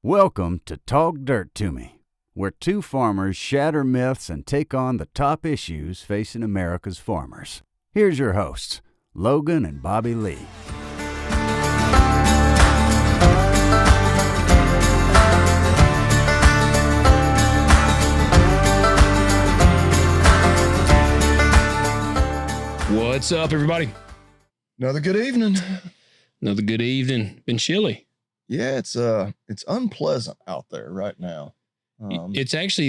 Welcome to Talk Dirt to Me, where two farmers shatter myths and take on the top issues facing America's farmers. Here's your hosts, Logan and Bobby Lee. What's up, everybody? Another good evening. Another good evening. Been chilly. Yeah, it's unpleasant out there right now. It's actually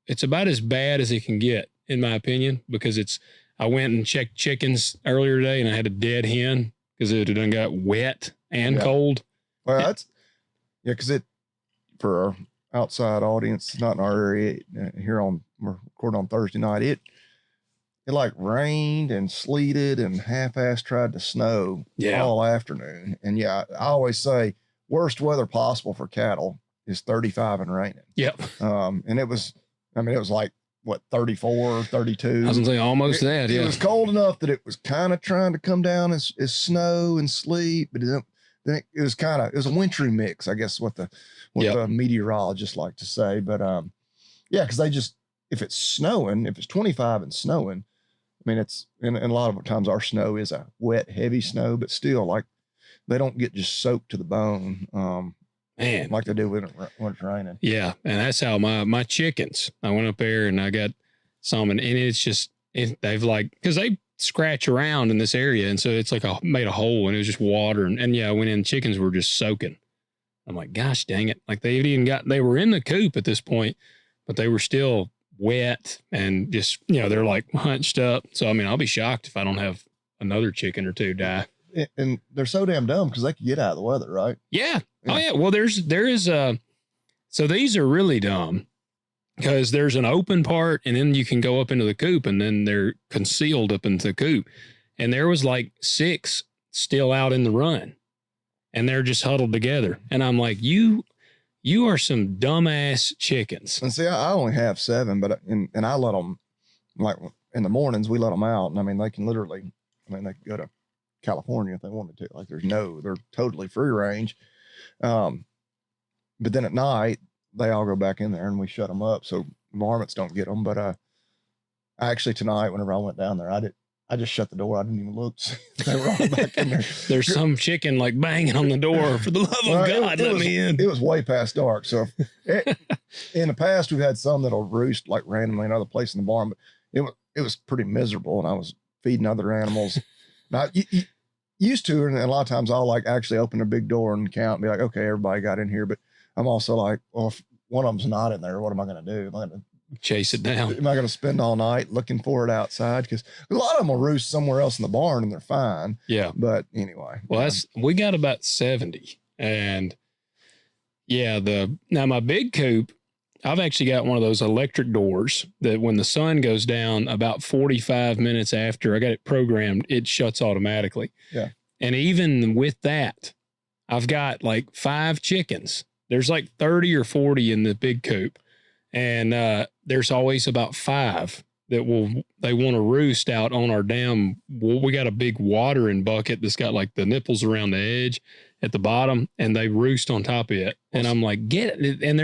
it's about as bad as it can get, in my opinion, because I went and checked chickens earlier today and I had a dead hen because it had done got wet and cold. Well, because for our outside audience, not in our area, we're recording on Thursday night, it like rained and sleeted and half-ass tried to snow all afternoon. And I always say worst weather possible for cattle is 35 and raining. Yep. And it was like, what, 34, 32? I was going to say almost that. It was cold enough that it was kind of trying to come down as snow and sleet, but then it was a wintry mix, I guess, what the meteorologists like to say. But because if it's snowing, if it's 25 and snowing, I mean, it's and a lot of times our snow is a wet, heavy snow, but still, like, they don't get just soaked to the bone, man, like they do when it's raining. Yeah, and that's how my chickens. I went up there and I got some, and it's just they've because they scratch around in this area, and so it's like made a hole, and it was just water, and I went in, chickens were just soaking. I'm like, gosh dang it! Like they were in the coop at this point, but they were still wet and just, they're like hunched up. So, I mean, I'll be shocked if I don't have another chicken or two die. And they're so damn dumb because they can get out of the weather, right? Yeah. Oh yeah. Well, so these are really dumb because there's an open part and then you can go up into the coop and then they're concealed up into the coop. And there was like 6 still out in the run and they're just huddled together. And I'm like, you are some dumbass chickens. And see, I only have 7, but I let them, like, in the mornings, we let them out. And I mean, they can they can go to California if they wanted to. Like, they're totally free range. But then at night, they all go back in there and we shut them up so varmints don't get them. But actually tonight, whenever I went down there, I just shut the door. I didn't even look. They were all back in there. There's some chicken like banging on the door. For the love of God, let me in. It was way past dark. So in the past, we've had some that'll roost like randomly in other places in the barn, but it was pretty miserable. And I was feeding other animals. Now, you used to, and a lot of times I'll like actually open a big door and count and be like, okay, everybody got in here. But I'm also like, well, if one of them's not in there, what am I going to do? Am I going to chase it down? Am I going to spend all night looking for it outside? Because a lot of them will roost somewhere else in the barn and they're fine. Yeah. But anyway. Well, we got about 70. And now my big coop, I've actually got one of those electric doors that when the sun goes down about 45 minutes after I got it programmed, it shuts automatically. Yeah. And even with that, I've got like 5 chickens. There's like 30 or 40 in the big coop. And there's always about 5 that they want to roost out on our dam. We got a big watering bucket that's got like the nipples around the edge at the bottom, and they roost on top of it. And I'm like, get it. And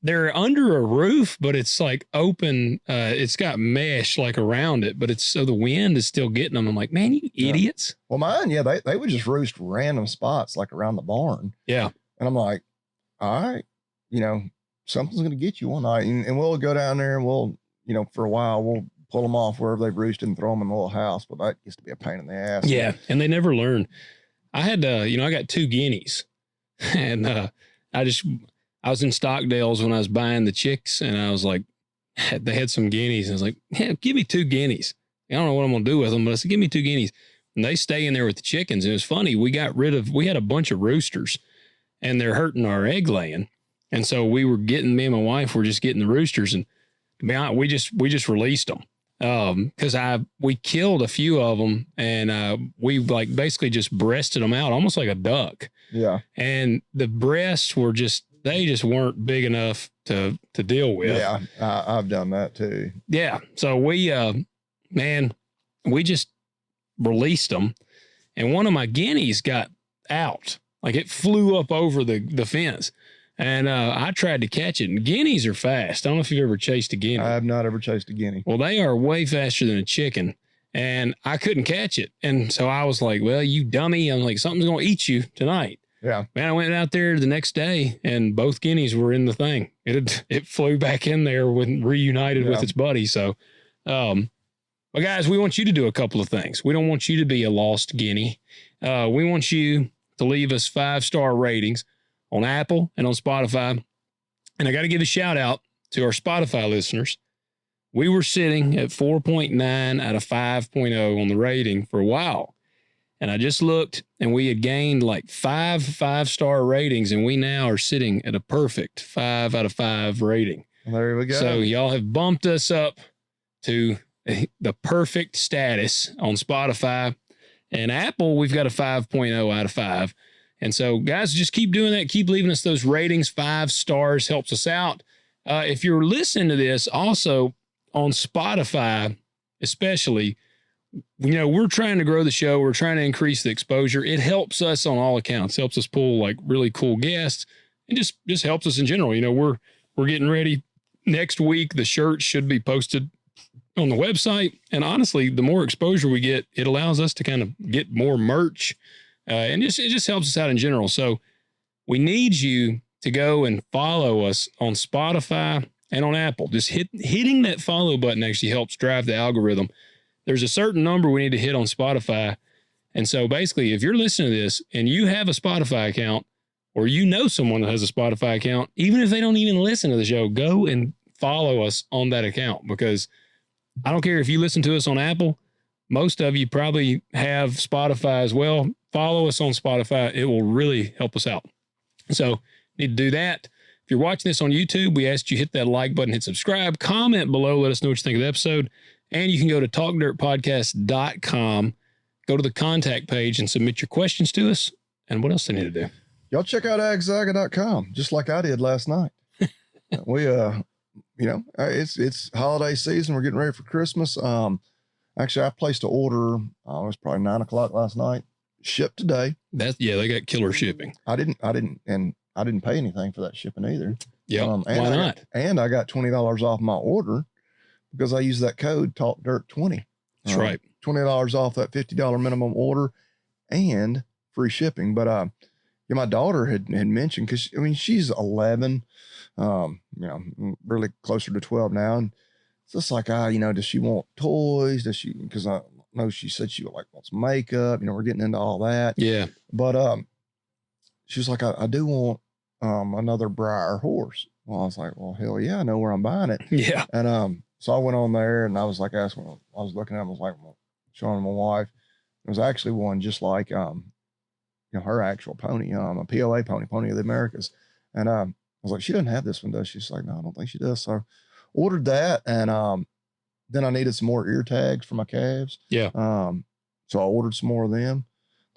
they're under a roof, but it's like open. It's got mesh like around it, but so the wind is still getting them. I'm like, man, you idiots. Well, mine, they would just roost random spots like around the barn. Yeah. And I'm like, all right, something's going to get you one night. And we'll go down there and we'll, for a while, we'll pull them off wherever they've roosted and throw them in the little house. But that used to be a pain in the ass. Yeah. And they never learn. I had, I got 2 guineas and I was in Stockdale's when I was buying the chicks and I was like, they had some guineas. And I was like, yeah, give me 2 guineas. I don't know what I'm going to do with them, but I said, give me 2 guineas. And they stay in there with the chickens. And it was funny. We had a bunch of roosters and they're hurting our egg laying. And so me and my wife were just getting the roosters, and to be honest, we just released them. Cause we killed a few of them and, we like basically just breasted them out almost like a duck. Yeah. And the breasts they just weren't big enough to deal with. Yeah. I've done that too. Yeah. So we just released them, and one of my guineas got out. Like it flew up over the fence. And I tried to catch it. And guineas are fast. I don't know if you've ever chased a guinea. I have not ever chased a guinea. Well, they are way faster than a chicken. And I couldn't catch it. And so I was like, well, you dummy. I'm like, something's going to eat you tonight. Yeah. Man, I went out there the next day and both guineas were in the thing. It flew back in there when reunited with its buddy. So, but guys, we want you to do a couple of things. We don't want you to be a lost guinea. We want you to leave us 5-star ratings on Apple and on Spotify. And I got to give a shout out to our Spotify listeners. We were sitting at 4.9 out of 5.0 on the rating for a while. And I just looked and we had gained like 5-star ratings, and we now are sitting at a perfect 5 out of 5 rating. There we go. So y'all have bumped us up to the perfect status on Spotify. And Apple, we've got a 5.0 out of 5. And so, guys, just keep doing that. Keep leaving us those ratings. 5 stars helps us out. If you're listening to this also on Spotify, especially, you know, we're trying to grow the show. We're trying to increase the exposure. It helps us on all accounts. Helps us pull like really cool guests, and just helps us in general. You know, we're getting ready. Next week, the shirts should be posted on the website. And honestly, the more exposure we get, it allows us to kind of get more merch. And it just helps us out in general. So we need you to go and follow us on Spotify and on Apple. Just hitting that follow button actually helps drive the algorithm. There's a certain number we need to hit on Spotify. And so basically, if you're listening to this and you have a Spotify account, or you know someone that has a Spotify account, even if they don't even listen to the show, go and follow us on that account, because I don't care if you listen to us on Apple. Most of you probably have Spotify as well. Follow us on Spotify. It will really help us out. So need to do that. If you're watching this on YouTube, we ask you hit that like button, hit subscribe, comment below, let us know what you think of the episode. And you can go to talkdirtpodcast.com, go to the contact page and submit your questions to us. And what else do they need to do? Y'all check out agzaga.com, just like I did last night. We, you know, it's holiday season. We're getting ready for Christmas. Actually, I placed an order. It was probably 9:00 last night. Shipped today. They got killer shipping. I didn't pay anything for that shipping either. Yeah. Why not? And I got $20 off my order because I used that code TalkDirt20. That's right. $20 off that $50 minimum order and free shipping. But yeah, my daughter had mentioned, because I mean she's 11, you know, really closer to 12 now, and it's just like, you know, does she want toys? Does she? Because I know she said she wants makeup. You know, we're getting into all that. Yeah. But she was like, I do want another Breyer horse. Well, I was like, well, hell yeah, I know where I'm buying it. Yeah. And so I went on there and I was like, asking, I was looking at him, I was like, showing my wife. It was actually one just like you know, her actual pony, a POA pony of the Americas. And I was like, she doesn't have this one, does she? She's like, no, I don't think she does. So ordered that, and then I needed some more ear tags for my calves. Yeah. So I ordered some more of them.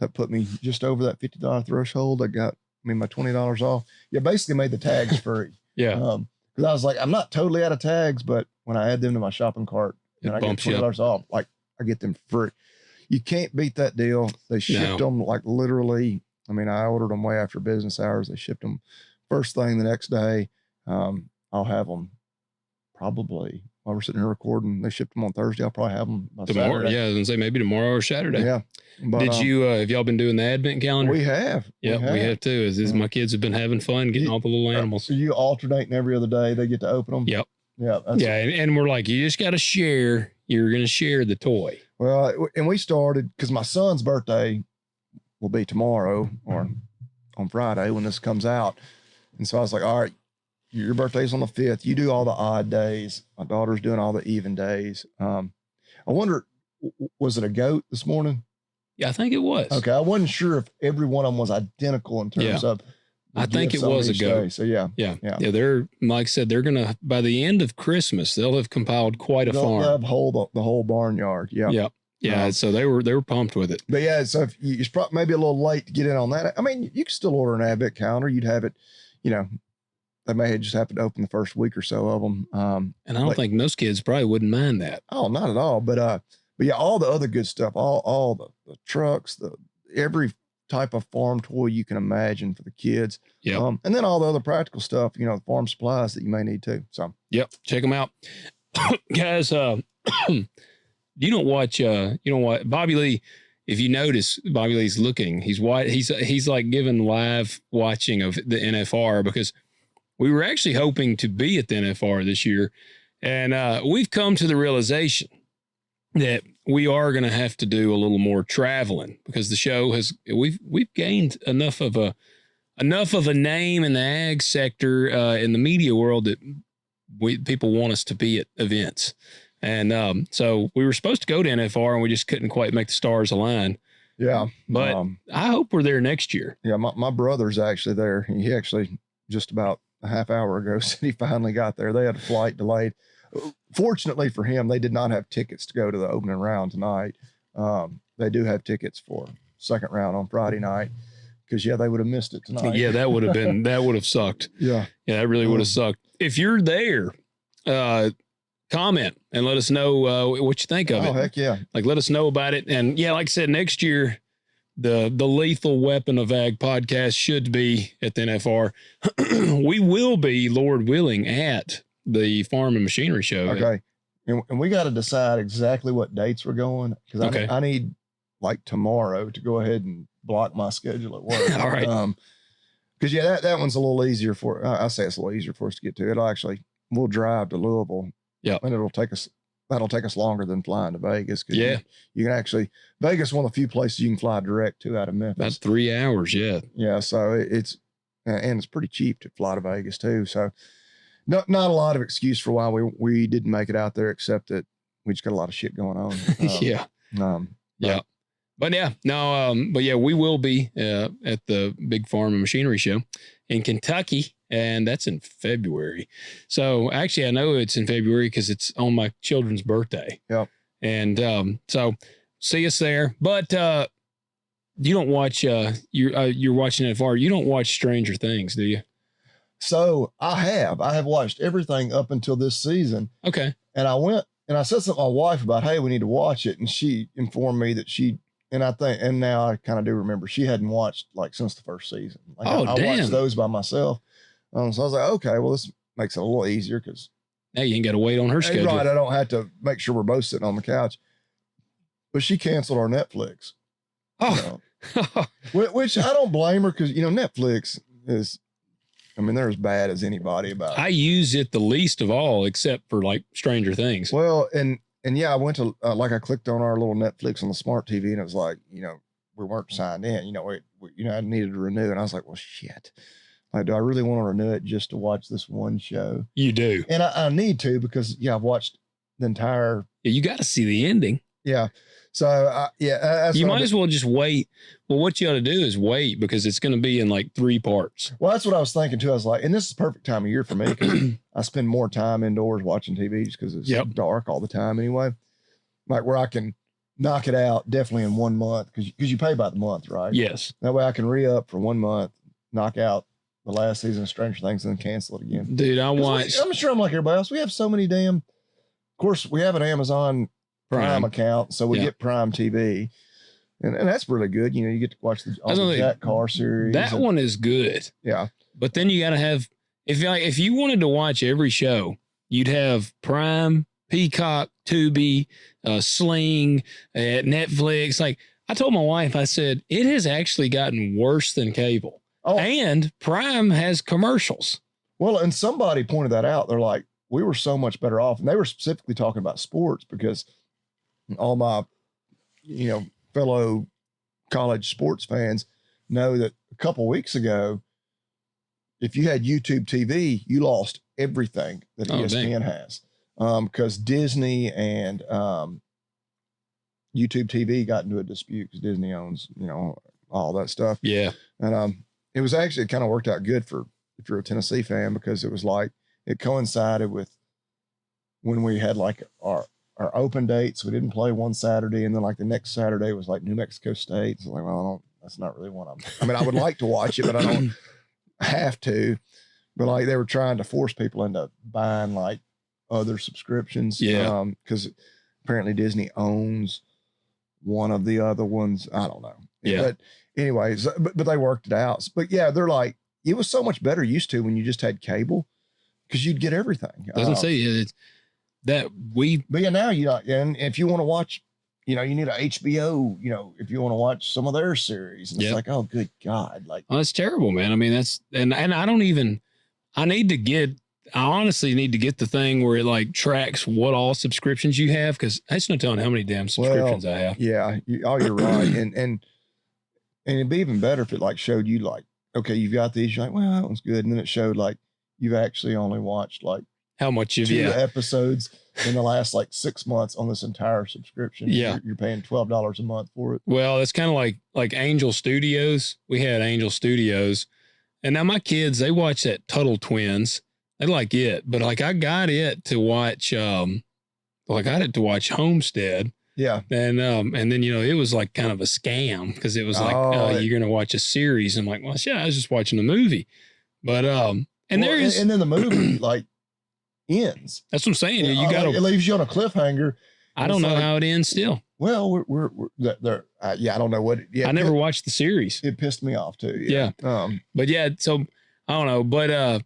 That put me just over that $50 threshold. That got me my $20 off. Yeah, basically made the tags free. Yeah. Because I was like, I'm not totally out of tags, but when I add them to my shopping cart and I get $20 off, like I get them free. You can't beat that deal. They shipped them like literally. I mean, I ordered them way after business hours. They shipped them first thing the next day. I'll have them probably while we're sitting here recording. They shipped them on Thursday. I'll probably have them by tomorrow. Saturday. Yeah, I was gonna say maybe tomorrow or Saturday. Yeah. But, did you? Have y'all been doing the advent calendar? We have. Yeah, we have too. As my kids have been having fun getting all the little animals. So you alternating every other day. They get to open them. Yep. Yeah. Yeah, and we're like, you just got to share. You're gonna share the toy. Well, and we started because my son's birthday will be tomorrow or on Friday when this comes out. And so I was like, all right, your birthday's on the 5th. You do all the odd days. My daughter's doing all the even days. I wonder, was it a goat this morning? Yeah, I think it was. Okay. I wasn't sure if every one of them was identical in terms of. I think it was a goat. Day. So yeah. They're, Mike said, they're going to, by the end of Christmas, they'll have compiled quite a farm. They'll have the whole barnyard. Yeah. Yep. Yeah. So they were pumped with it. But yeah, so if you're probably maybe a little late to get in on that. I mean, you can still order an advent calendar. You'd have it, you know, they may have just happened to open the first week or so of them. And I don't think most kids probably wouldn't mind that. Oh, not at all. But yeah, all the other good stuff, all the trucks, every type of farm toy you can imagine for the kids. Yeah. And then all the other practical stuff, you know, the farm supplies that you may need too. So, yep. Check them out. Guys, you don't watch, Bobby Lee. If you notice, Bobby Lee's looking, he's like giving live watching of the NFR, because we were actually hoping to be at the NFR this year. And we've come to the realization that we are going to have to do a little more traveling, because the show we've gained enough of a name in the ag sector, in the media world, that people want us to be at events. And so we were supposed to go to NFR, and we just couldn't quite make the stars align. Yeah. But I hope we're there next year. Yeah. My brother's actually there. He actually just about a half hour ago said he finally got there. They had a flight delayed. Fortunately for him, they did not have tickets to go to the opening round tonight. They do have tickets for second round on Friday night, because they would have missed it tonight. Yeah, that would have sucked. Yeah. Yeah, that really would have sucked. If you're there, comment and let us know what you think of it. Oh, heck yeah. Like, let us know about it. And yeah, like I said, next year, the lethal weapon of ag podcast should be at the NFR. We will be, Lord willing, at the Farm and Machinery Show. Okay. And we got to decide exactly what dates we're going, because I need like tomorrow to go ahead and block my schedule at work. All right. Because that one's a little easier I say it's a little easier for us to get to. We'll drive to Louisville. Yeah. And that'll take us longer than flying to Vegas. Yeah. You can actually, Vegas is one of the few places you can fly direct to out of Memphis. About 3 hours. Yeah. Yeah. So it's pretty cheap to fly to Vegas too. So not a lot of excuse for why we didn't make it out there, except that we just got a lot of shit going on. Yeah. Yeah. But yeah, no, but yeah, we will be at the big Farm and Machinery Show in Kentucky, and that's in February. So actually, I know it's in February because it's on my children's birthday. Yeah. And so see us there. But you don't watch, you're watching it far. You don't watch Stranger Things, do you? So I have watched everything up until this season. Okay. And I went and I said something to my wife about, hey, we need to watch it. And she informed me that and now I kind of do remember she hadn't watched since the first season. I watched those by myself. So I was like, okay, well, this makes it a little easier, because now you ain't got to wait on her schedule. Right. I don't have to make sure we're both sitting on the couch. But she canceled our Netflix. Oh, which I don't blame her, because, Netflix is, they're as bad as anybody about it. I use it the least of all, except for Stranger Things. Well, and yeah, I went to, I clicked on our little Netflix on the smart TV, and it was like, we weren't signed in, I needed to renew. And I was like, well, shit. Do I really want to renew it just to watch this one show? You do. And I need to, because I've watched the entire. Yeah, you got to see the ending. Yeah. So you might as well just wait. Well, what you ought to do is wait, because it's going to be in 3 parts. Well, that's what I was thinking too. I was like, and this is the perfect time of year for me, because I spend more time indoors watching TV, just because it's dark all the time anyway. Where I can knock it out definitely in 1 month, because you pay by the month, right? Yes. That way I can re-up for 1 month, knock out the last season of Stranger Things, and then cancel it again. Dude, I'm sure I'm like everybody else. We have so many of course, we have an Amazon Prime account, so we get Prime TV, and that's really good. You get to watch all the Jack Carr series. That one is good. Yeah, but then you got to have, if you wanted to watch every show, you'd have Prime, Peacock, Tubi, Sling, Netflix. I told my wife, I said, it has actually gotten worse than cable. Oh, and Prime has commercials. Well, and somebody pointed that out. They're like, we were so much better off, and they were specifically talking about sports, because all my, fellow college sports fans know that a couple weeks ago, if you had YouTube TV, you lost everything that ESPN has, because Disney and YouTube TV got into a dispute, because Disney owns, all that stuff. Yeah. And it was actually, it kind of worked out good for, if you're a Tennessee fan, because it was it coincided with when we had our open dates. We didn't play one Saturday, and then the next Saturday was New Mexico State. So well, that's not really what I would like to watch it, but I don't have to. But they were trying to force people into buying other subscriptions. Yeah. Because apparently Disney owns one of the other ones. I don't know. Yeah. But anyways, but they worked it out. But yeah, they're like, it was so much better used to when you just had cable because you'd get everything. Doesn't say it's that we. But yeah, now and if you want to watch, you need a HBO, if you want to watch some of their series, and it's like, oh, good God. Like, oh, that's terrible, man. I mean, and I honestly need to get the thing where it like tracks what all subscriptions you have. Cause it's no telling how many damn subscriptions I have. Yeah. You're right. And it'd be even better if it like showed you like, okay, you've got these, you're like, well, that one's good. And then it showed like, you've actually only watched like how much you've 2 episodes in the last like 6 months on this entire subscription. Yeah. You're paying $12 a month for it. Well, it's kind of like Angel Studios. We had Angel Studios, and now my kids, they watch that Tuttle Twins. They like it, but like I got it to watch, Homestead. Yeah. And then, it was like kind of a scam because it was like, you're going to watch a series. I'm like, well, shit, I was just watching a movie. But, and then the movie like ends. That's what I'm saying. You got it leaves you on a cliffhanger. I don't know how it ends still. Well, we're there. I don't know what. I never watched the series. It pissed me off too. Yeah. But yeah, so I don't know, but,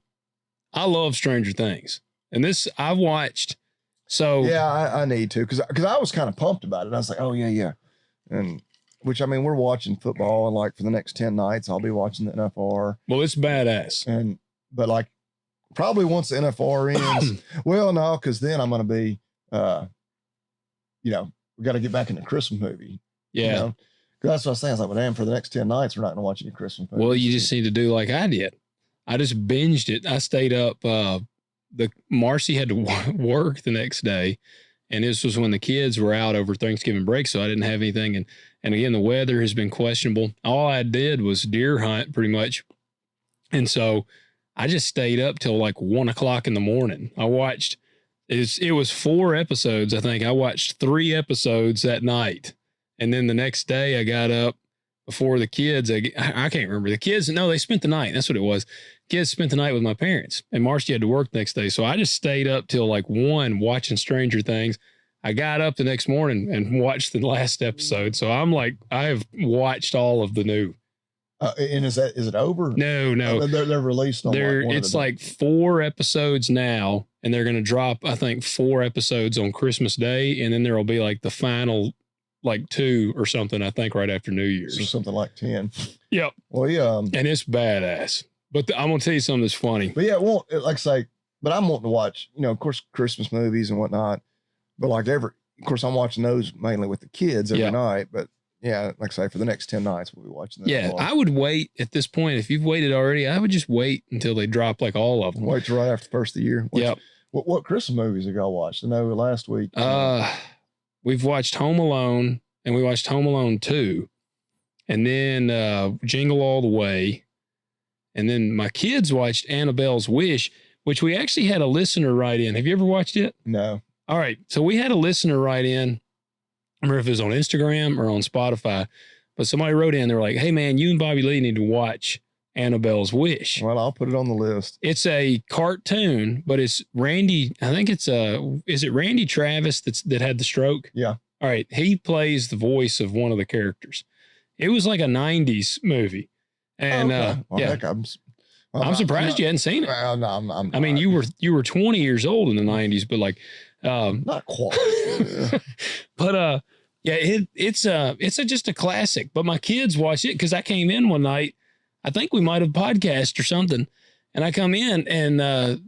I love Stranger Things, and this I've watched. So yeah, I need to because I was kind of pumped about it. I was like, oh yeah, and which I mean we're watching football and like for the next 10 nights I'll be watching the NFR. Well, it's badass. But like probably once the NFR ends, well no, because then I'm gonna be we got to get back in the Christmas movie. Yeah, that's what I was saying. I was like, well, damn, for the next 10 nights we're not gonna watch any Christmas movies. Well, you just need to do like I did. I just binged it. I stayed up. Marcy had to work the next day, and this was when the kids were out over Thanksgiving break, so I didn't have anything. And again, the weather has been questionable. All I did was deer hunt pretty much, and so I just stayed up till like 1 o'clock in the morning. I watched. It was 4 episodes. I think I watched 3 episodes that night, and then the next day I got up before the kids. I can't remember the kids. No, they spent the night. That's what it was. Kids spent the night with my parents, and Marcy had to work the next day. So I just stayed up till like 1 watching Stranger Things. I got up the next morning and watched the last episode. So I'm like, I have watched all of the new. And is it over? No. They're released on it's like 4 episodes now, and they're going to drop, I think, 4 episodes on Christmas Day. And then there'll be like the final like 2 or something, I think, right after New Year's. So something like 10. Yep. Well, yeah. And it's badass. But I'm going to tell you something that's funny. But yeah, like I say, but I'm wanting to watch, of course, Christmas movies and whatnot. But like of course, I'm watching those mainly with the kids every night. But yeah, like I say, for the next 10 nights, we'll be watching that. Yeah, I would wait at this point. If you've waited already, I would just wait until they drop like all of them. Wait till right after the first of the year. Yep. What Christmas movies have y'all watched? I know last week. We've watched Home Alone, and we watched Home Alone 2, and then Jingle All the Way. And then my kids watched Annabelle's Wish, which we actually had a listener write in. Have you ever watched it? No. All right. So we had a listener write in. I remember if it was on Instagram or on Spotify, but somebody wrote in. They were like, hey, man, you and Bobby Lee need to watch Annabelle's Wish. Well, I'll put it on the list. It's a cartoon, but it's Randy. I think is it Randy Travis that had the stroke? Yeah. All right. He plays the voice of one of the characters. It was like a 90s movie. And heck, I'm surprised you hadn't seen it. Well, no, I mean, you were 20 years old in the 90s, but like, not quite. But it's just a classic. But my kids watched it because I came in one night. I think we might have podcast or something, and I come in and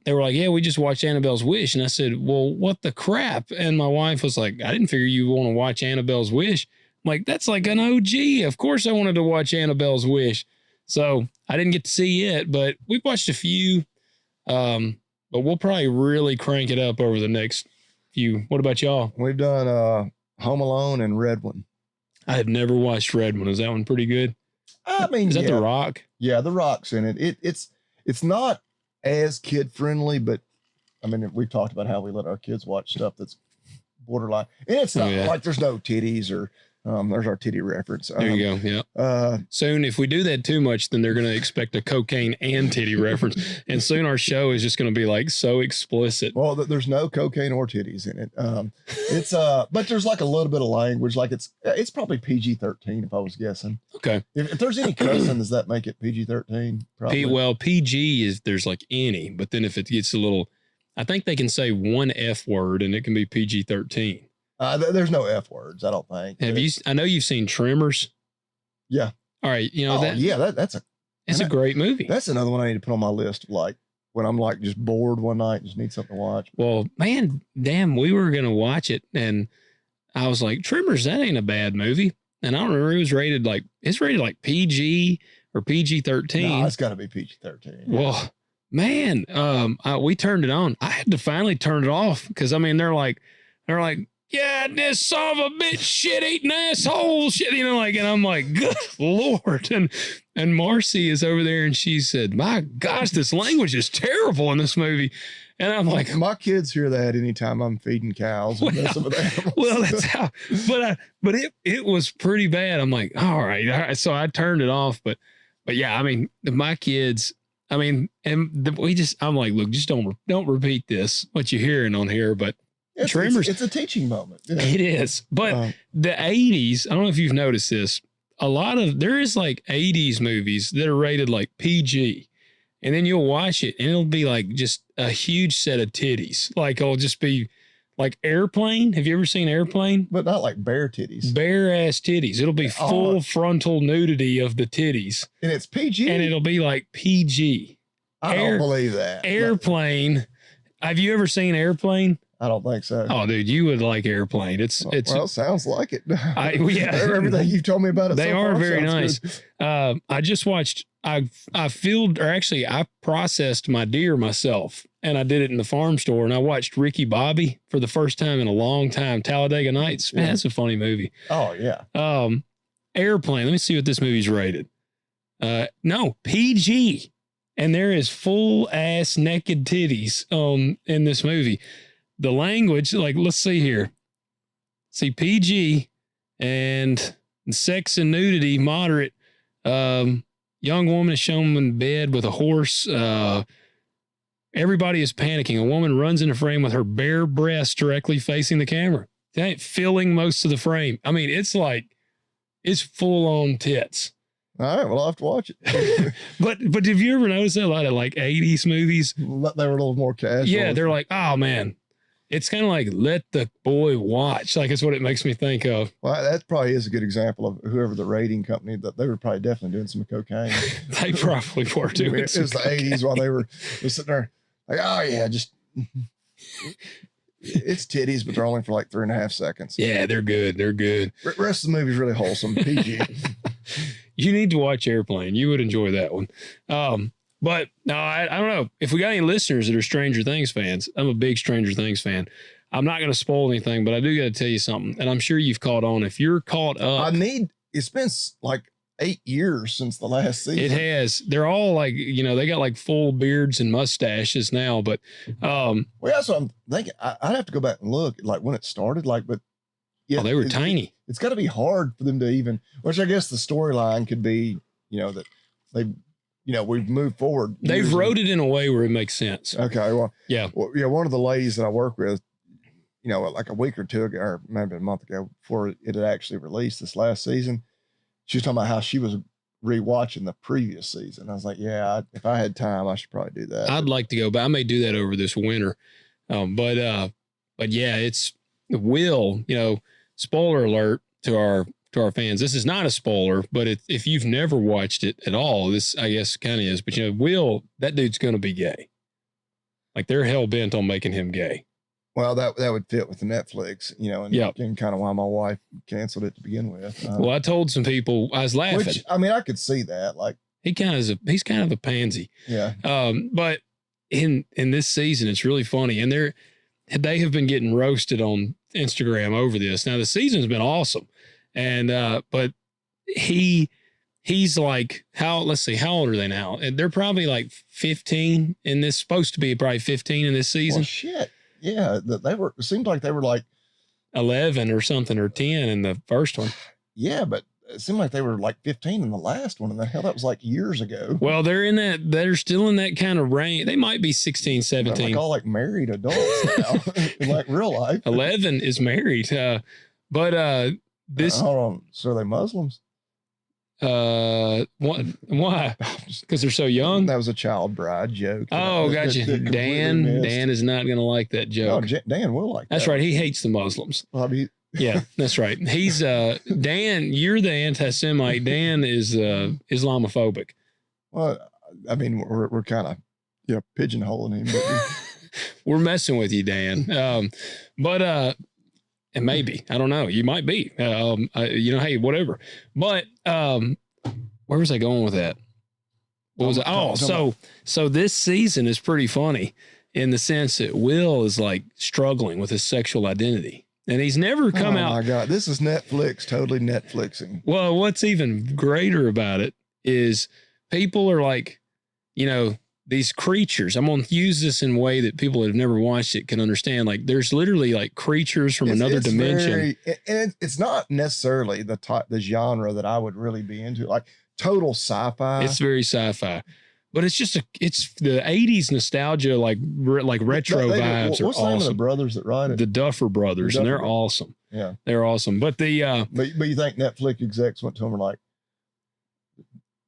they were like, "Yeah, we just watched Annabelle's Wish," and I said, "Well, what the crap?" And my wife was like, "I didn't figure you want to watch Annabelle's Wish." I'm like, "That's like an OG. Of course, I wanted to watch Annabelle's Wish." So I didn't get to see it, but we've watched a few. But we'll probably really crank it up over the next few. What about y'all? We've done Home Alone and Red One. I have never watched Red One. Is that one pretty good? I mean, is that The Rock? Yeah, The Rock's in it. It's not as kid friendly, but I mean, we talked about how we let our kids watch stuff that's borderline, and it's not like there's no titties or There's our titty reference. There you go. Yeah. Soon, if we do that too much, then they're going to expect a cocaine and titty reference. And soon our show is just going to be like so explicit. Well, there's no cocaine or titties in it. It's but there's like a little bit of language. Like it's probably PG-13 if I was guessing. Okay. If there's any cussing, does that make it PG-13? Well, PG is there's like any, but then if it gets a little, I think they can say one F word and it can be PG-13. There's no F words, I don't think. I know you've seen Tremors. Yeah. All right. You know it's a great movie. That's another one I need to put on my list of like when I'm like just bored one night and just need something to watch. Well, man, damn, we were going to watch it and I was like, Tremors, that ain't a bad movie. And I don't remember it's rated like PG or PG-13. No, it's got to be PG-13. Yeah. Well, man, we turned it on. I had to finally turn it off because I mean, they're like, yeah, this son of a bitch, shit-eating asshole, shit, and I'm like, good Lord. And Marcy is over there and she said, my gosh, this language is terrible in this movie. And I'm like, my kids hear that anytime I'm feeding cows and messing with animals. Well, that's how, but it was pretty bad. I'm like, all right. So I turned it off, but yeah, I mean, my kids, I mean, and I'm like, look, just don't repeat this, what you're hearing on here, but Tremors. It's a teaching moment. It is. But the 80s, I don't know if you've noticed this, there is like 80s movies that are rated like PG. And then you'll watch it and it'll be like just a huge set of titties. Like it'll just be like Airplane. Have you ever seen Airplane? But not like bare titties. Bare ass titties. It'll be full frontal nudity of the titties. And it's PG. And it'll be like PG. I don't believe that. Airplane. Have you ever seen Airplane? I don't think so. Oh, dude, you would like Airplane. It sounds like it. Yeah, everything you've told me about it. They so are far very nice. Good. I just watched. I processed my deer myself, and I did it in the farm store. And I watched Ricky Bobby for the first time in a long time. Talladega Nights. Man, that's a funny movie. Oh yeah. Airplane. Let me see what this movie's rated. No, PG. And there is full ass naked titties in this movie. The language, like, let's see here. See, PG and sex and nudity, moderate. Young woman is shown in bed with a horse. Everybody is panicking. A woman runs into frame with her bare breasts directly facing the camera, filling most of the frame. I mean, it's full on tits. All right, well, I'll have to watch it. but have you ever noticed a lot of like 80s movies? They were a little more casual. Yeah, they're like, oh man. It's kind of like let the boy watch. Like it's what it makes me think of. Well, that probably is a good example of whoever the rating company that they were probably definitely doing some cocaine. They probably were doing. It was the 80s while they were sitting there like, oh yeah, just it's titties, but they're only for like 3.5 seconds. Yeah, they're good. They're good. Rest of the movie is really wholesome. PG. You need to watch Airplane. You would enjoy that one. But no, I don't know if we got any listeners that are Stranger Things fans. I'm a big Stranger Things fan. I'm not going to spoil anything, but I do got to tell you something. And I'm sure you've caught on. If you're caught up, it's been like 8 years since the last season. It has. They're all like, they got like full beards and mustaches now, but, well, that's what I'm thinking. I'd have to go back and look like when it started, but yeah, they were tiny. It's got to be hard for them to even, which I guess the storyline could be, that we've moved forward. They've wrote it in a way where it makes sense. Okay. Well, yeah. Well, one of the ladies that I work with, like a week or two ago, or maybe a month ago before it had actually released this last season, she was talking about how she was rewatching the previous season. I was like, yeah, if I had time, I should probably do that. I'd like to go, but I may do that over this winter. But yeah, it's Will, spoiler alert to our fans. This is not a spoiler, but if you've never watched it at all, this I guess kind of is. But Will, that dude's going to be gay. Like they're hell bent on making him gay. Well, that would fit with the Netflix, and kind of why my wife canceled it to begin with. Well, I told some people I was laughing. Which, I mean, I could see that. Like he's kind of a pansy. Yeah. But in this season, it's really funny, and they have been getting roasted on Instagram over this. Now the season's been awesome. And, but he's like, how old are they now? And they're probably like 15 and this supposed to be probably 15 in this season. Well, shit. Yeah. It seemed like they were like 11 or something or 10 in the first one. Yeah, but it seemed like they were like 15 in the last one, and the hell, that was like years ago. Well, they're still in that kind of range. They might be 16, 17. They're like all like married adults now, in like real life. 11 is married. But this. Hold on. So are they Muslims? What? Why? Because they're so young. That was a child bride joke. Oh, gotcha. Dan is not going to like that joke. No, Dan will like that. That's right. He hates the Muslims. Yeah, that's right. He's Dan. You're the anti-Semite. Dan is Islamophobic. Well, I mean, we're kind of pigeonholing him, but we're messing with you, Dan. But and maybe, I don't know, you might be, hey, whatever. But where was I going with that? What was it? Oh, so this season is pretty funny in the sense that Will is like struggling with his sexual identity. And he's never come out. Oh my God, this is Netflix, totally Netflixing. Well, what's even greater about it is people are like, these creatures. I'm going to use this in a way that people that have never watched it can understand. Like, there's literally like creatures from another dimension. And it's not necessarily the genre that I would really be into. Like total sci-fi. It's very sci-fi. But it's just it's the 80s nostalgia, like retro vibes. What's the name of the brothers that write it? The Duffer Brothers, and they're awesome. Yeah, they're awesome. But but you think Netflix execs went to them and like,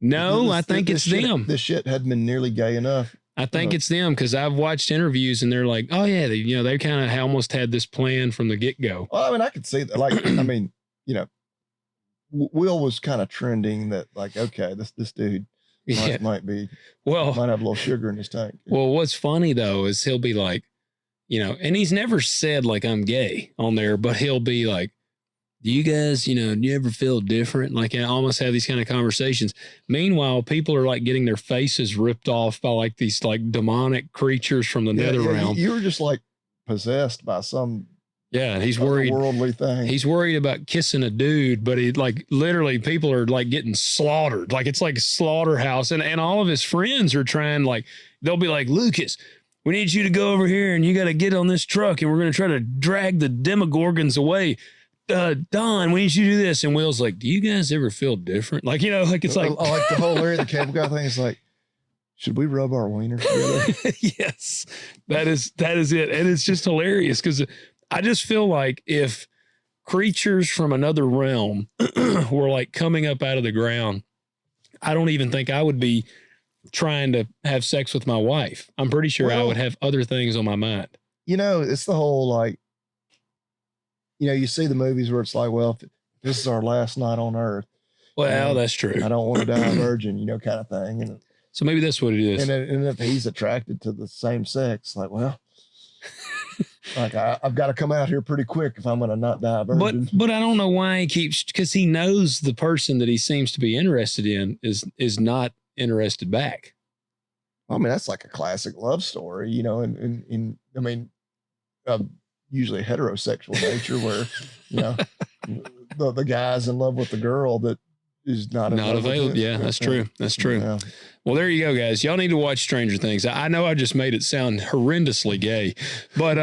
no, I think it's them. This shit hadn't been nearly gay enough. I think it's them because I've watched interviews and they're like, oh yeah, they kind of almost had this plan from the get go. Well, I mean, I could see that. Like, I mean, Will was kind of trending that, like, okay, this dude. Might have a little sugar in his tank. Well, what's funny though is he'll be like, and he's never said like I'm gay on there, but he'll be like, do you guys, do you ever feel different? Like I almost have these kind of conversations. Meanwhile, people are like getting their faces ripped off by like these like demonic creatures from the nether realm. You were just like possessed by some. Yeah, and he's worried. Worldly thing. He's worried about kissing a dude, but he like literally people are like getting slaughtered. Like it's like a slaughterhouse, and all of his friends are trying. Like they'll be like, Lucas, we need you to go over here, and you got to get on this truck, and we're gonna try to drag the Demogorgons away. Don, we need you to do this, and Will's like, do you guys ever feel different? Like like it's like the whole Larry the Cable Guy thing is like. Should we rub our wieners together? Yes, that is it, and it's just hilarious because. I just feel like if creatures from another realm were like coming up out of the ground, I don't even think I would be trying to have sex with my wife. I'm pretty sure I would have other things on my mind. It's the whole like, you see the movies where it's like, well, this is our last night on earth. Well, that's true. I don't want to die a virgin, kind of thing. And so maybe that's what it is. And if he's attracted to the same sex, like, well. Like I've got to come out here pretty quick if I'm going to not die a virgin. But I don't know why he keeps, because he knows the person that he seems to be interested in is not interested back. I mean, that's like a classic love story, and I mean, usually heterosexual nature where, the guy's in love with the girl that is not available. Yeah, that's true. That's true. Yeah. Well, there you go, guys. Y'all need to watch Stranger Things. I know I just made it sound horrendously gay, but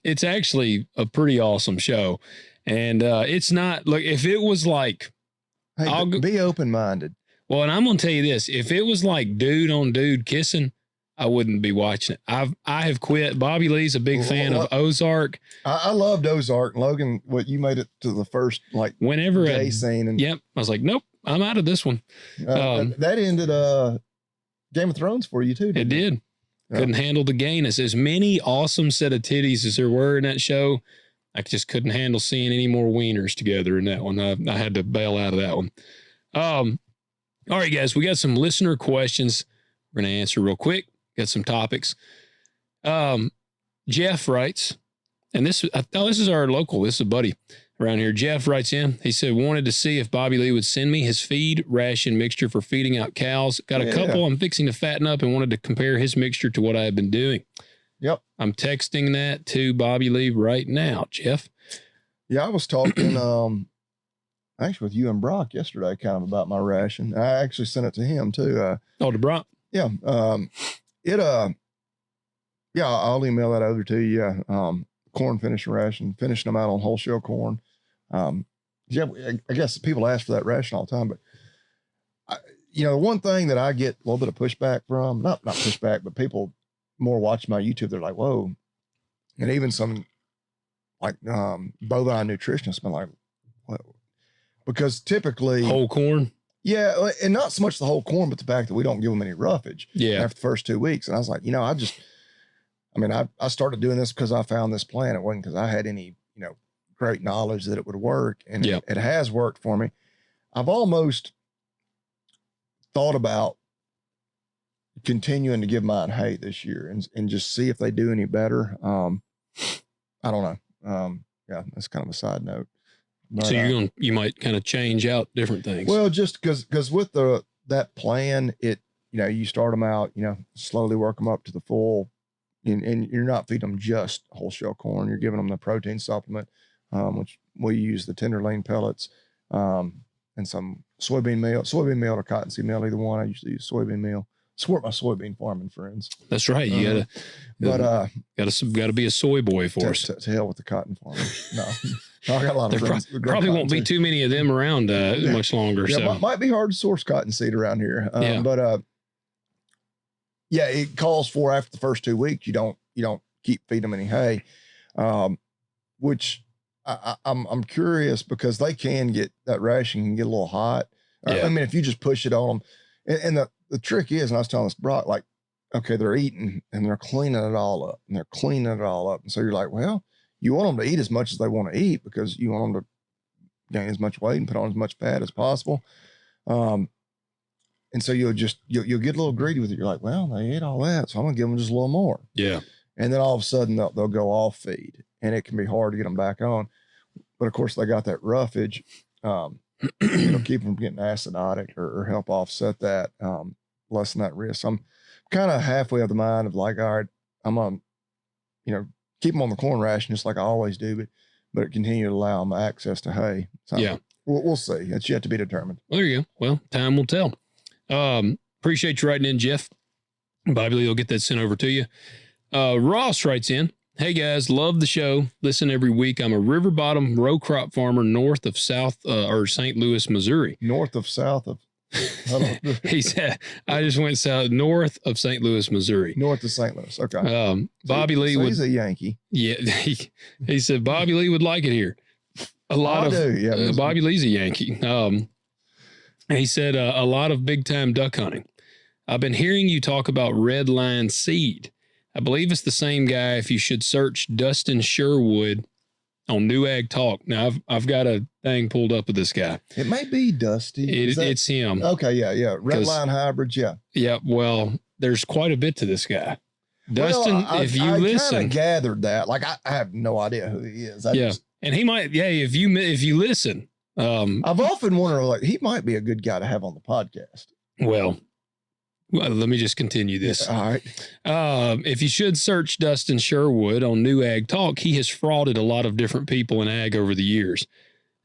it's actually a pretty awesome show. And it's not like if it was like, hey, be open-minded. Well, and I'm going to tell you this, if it was like dude on dude kissing, I wouldn't be watching it. I have quit. Bobby Lee's a big fan of Ozark. I loved Ozark. Logan, you made it to the first like whenever gay scene. And yep. I was like, nope, I'm out of this one. That ended Game of Thrones for you too. It did. Yeah. Couldn't handle the gayness. As many awesome set of titties as there were in that show, I just couldn't handle seeing any more wieners together in that one. I had to bail out of that one. All right, guys, we got some listener questions we're going to answer real quick. Got some topics. Jeff writes, and this is our local. This is a buddy around here. Jeff writes in. He said, wanted to see if Bobby Lee would send me his feed ration mixture for feeding out cows. Got a couple I'm fixing to fatten up and wanted to compare his mixture to what I have been doing. Yep. I'm texting that to Bobby Lee right now, Jeff. Yeah, I was talking actually with you and Brock yesterday kind of about my ration. I actually sent it to him too. To Brock? Yeah. I'll email that over to you. Corn finishing ration, finishing them out on wholesale corn. Yeah, I guess people ask for that ration all the time, but the one thing that I get a little bit of pushback from, not pushback, but people more watch my YouTube, they're like, whoa. And even some like bovine nutritionists been like, whoa. Because typically whole corn. Yeah. And not so much the whole corn, but the fact that we don't give them any roughage after the first 2 weeks. And I was like, I started doing this because I found this plan. It wasn't because I had any, great knowledge that it would work. And it has worked for me. I've almost thought about continuing to give mine hay this year and just see if they do any better. I don't know. That's kind of a side note. But, so you might kind of change out different things. Well, just because with that plan, you start them out, slowly work them up to the full, and you're not feeding them just whole shell corn. You're giving them the protein supplement, which we use the tenderloin pellets, and some soybean meal or cottonseed meal, either one. I usually use soybean meal. Support my soybean farming friends. That's right. You gotta be a soy boy for us. To hell with the cotton farming. No, I got a lot of friends. Probably won't be too many of them around much longer. Yeah, so might be hard to source cottonseed around here. But it calls for after the first 2 weeks, you don't keep feeding them any hay, which I'm curious because they can get that ration can get a little hot. I mean, if you just push it on them, and the trick is, and I was telling this Brock, like, okay, they're eating and they're cleaning it all up and so you're like, well, you want them to eat as much as they want to eat because you want them to gain as much weight and put on as much fat as possible. And so you'll get a little greedy with it. You're like, well, they ate all that, so I'm gonna give them just a little more. Yeah. And then all of a sudden they'll go off feed, and it can be hard to get them back on. But of course they got that roughage, keep them from getting acidotic or help offset that, lessen that risk. So I'm kind of halfway of the mind of like, all right, I'm on, keep them on the corn ration just like I always do, but continue to allow them access to hay. So we'll see. It's yet to be determined. Well, there you go. Well, time will tell. Appreciate you writing in, Jeff. Bobby Lee will get that sent over to you. Ross writes in, hey guys, love the show. Listen every week. I'm a river bottom row crop farmer north of St. Louis, Missouri. North of south of. He said, I just went south north of St. Louis, Missouri. North of St. Louis. Okay. Bobby Lee he's a Yankee. Yeah. He said Bobby Lee would like it here. Bobby Lee's a Yankee. He said a lot of big time duck hunting. I've been hearing you talk about red line seed. I believe it's the same guy if you should search Dustin Sherwood on New Ag Talk. Now, I've got a thing pulled up with this guy. It may be Dusty. It's him. Okay, yeah. Red line hybrids, yeah. Yeah, well, there's quite a bit to this guy. Dustin, if you listen. I kind of gathered that. Like, I have no idea who he is. And he might, if you listen. I've often wondered, like, he might be a good guy to have on the podcast. Well, let me just continue this. All right. If you should search Dustin Sherwood on New Ag Talk, he has frauded a lot of different people in ag over the years.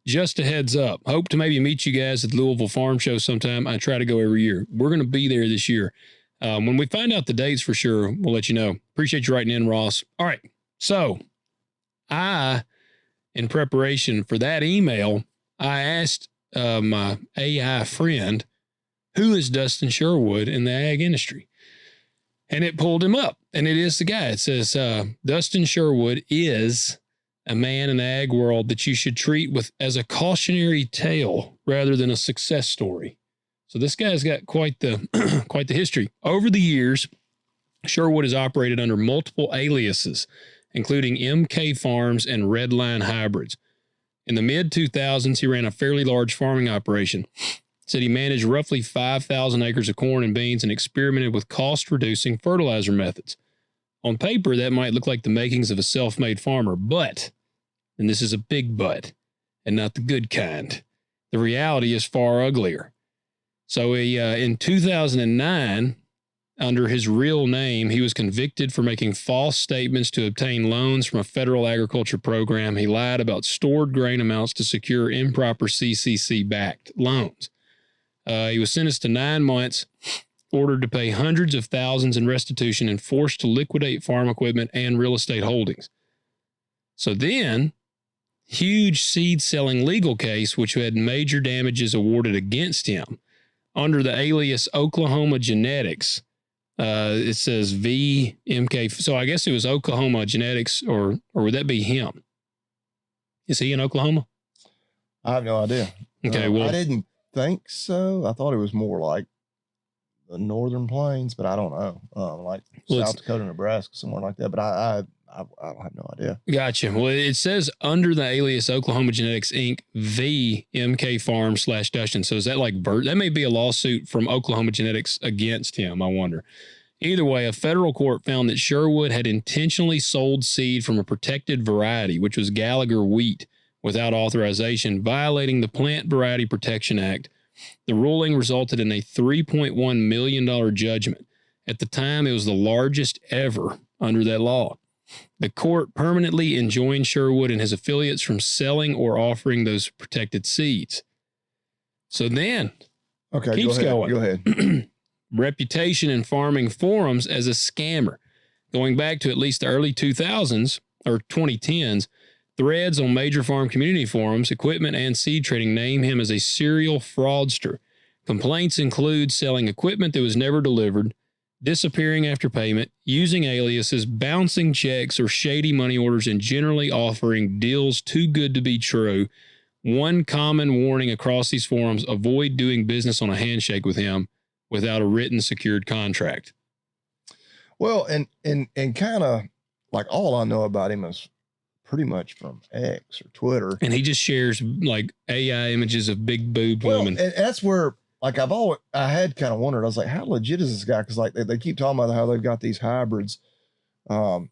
Just a heads up. Hope to maybe meet you guys at the Louisville Farm Show sometime. I try to go every year. We're going to be there this year. When we find out the dates for sure, we'll let you know. Appreciate you writing in, Ross. All right. So in preparation for that email, I asked my AI friend, who is Dustin Sherwood in the ag industry? And it pulled him up, and it is the guy. It says, Dustin Sherwood is a man in the ag world that you should treat as a cautionary tale rather than a success story. So this guy's got quite the history. Over the years, Sherwood has operated under multiple aliases, including MK Farms and Redline Hybrids. In the mid-2000s, he ran a fairly large farming operation. Said he managed roughly 5,000 acres of corn and beans and experimented with cost-reducing fertilizer methods. On paper, that might look like the makings of a self-made farmer, but, and this is a big but, and not the good kind, the reality is far uglier. So in 2009, under his real name, he was convicted for making false statements to obtain loans from a federal agriculture program. He lied about stored grain amounts to secure improper CCC-backed loans. He was sentenced to 9 months, ordered to pay hundreds of thousands in restitution, and forced to liquidate farm equipment and real estate holdings. So then huge seed selling legal case, which had major damages awarded against him under the alias Oklahoma Genetics. It says VMK. So I guess it was Oklahoma Genetics, or would that be him? Is he in Oklahoma? I have no idea. Okay, well, I didn't think so. I thought it was more like the Northern Plains, but I don't know. Like South Dakota, Nebraska, somewhere like that. But I have no idea. Gotcha. Well, it says under the alias Oklahoma Genetics Inc. VMK Farm / Dustin. So is that like that may be a lawsuit from Oklahoma Genetics against him, I wonder. Either way, a federal court found that Sherwood had intentionally sold seed from a protected variety, which was Gallagher wheat, without authorization, violating the Plant Variety Protection Act. The ruling resulted in a $3.1 million judgment. At the time, it was the largest ever under that law. The court permanently enjoined Sherwood and his affiliates from selling or offering those protected seeds. So then, keeps going. Go ahead. Reputation in farming forums as a scammer. Going back to at least the early 2000s or 2010s, threads on major farm community forums, equipment, and seed trading name him as a serial fraudster. Complaints include selling equipment that was never delivered, disappearing after payment, using aliases, bouncing checks or shady money orders, and generally offering deals too good to be true. One common warning across these forums: avoid doing business on a handshake with him without a written secured contract. Well, and kind of like all I know about him is pretty much from X or Twitter. And he just shares like AI images of big boobed women. And that's where, like, I had kind of wondered, I was like, how legit is this guy? Cause like they keep talking about how they've got these hybrids. And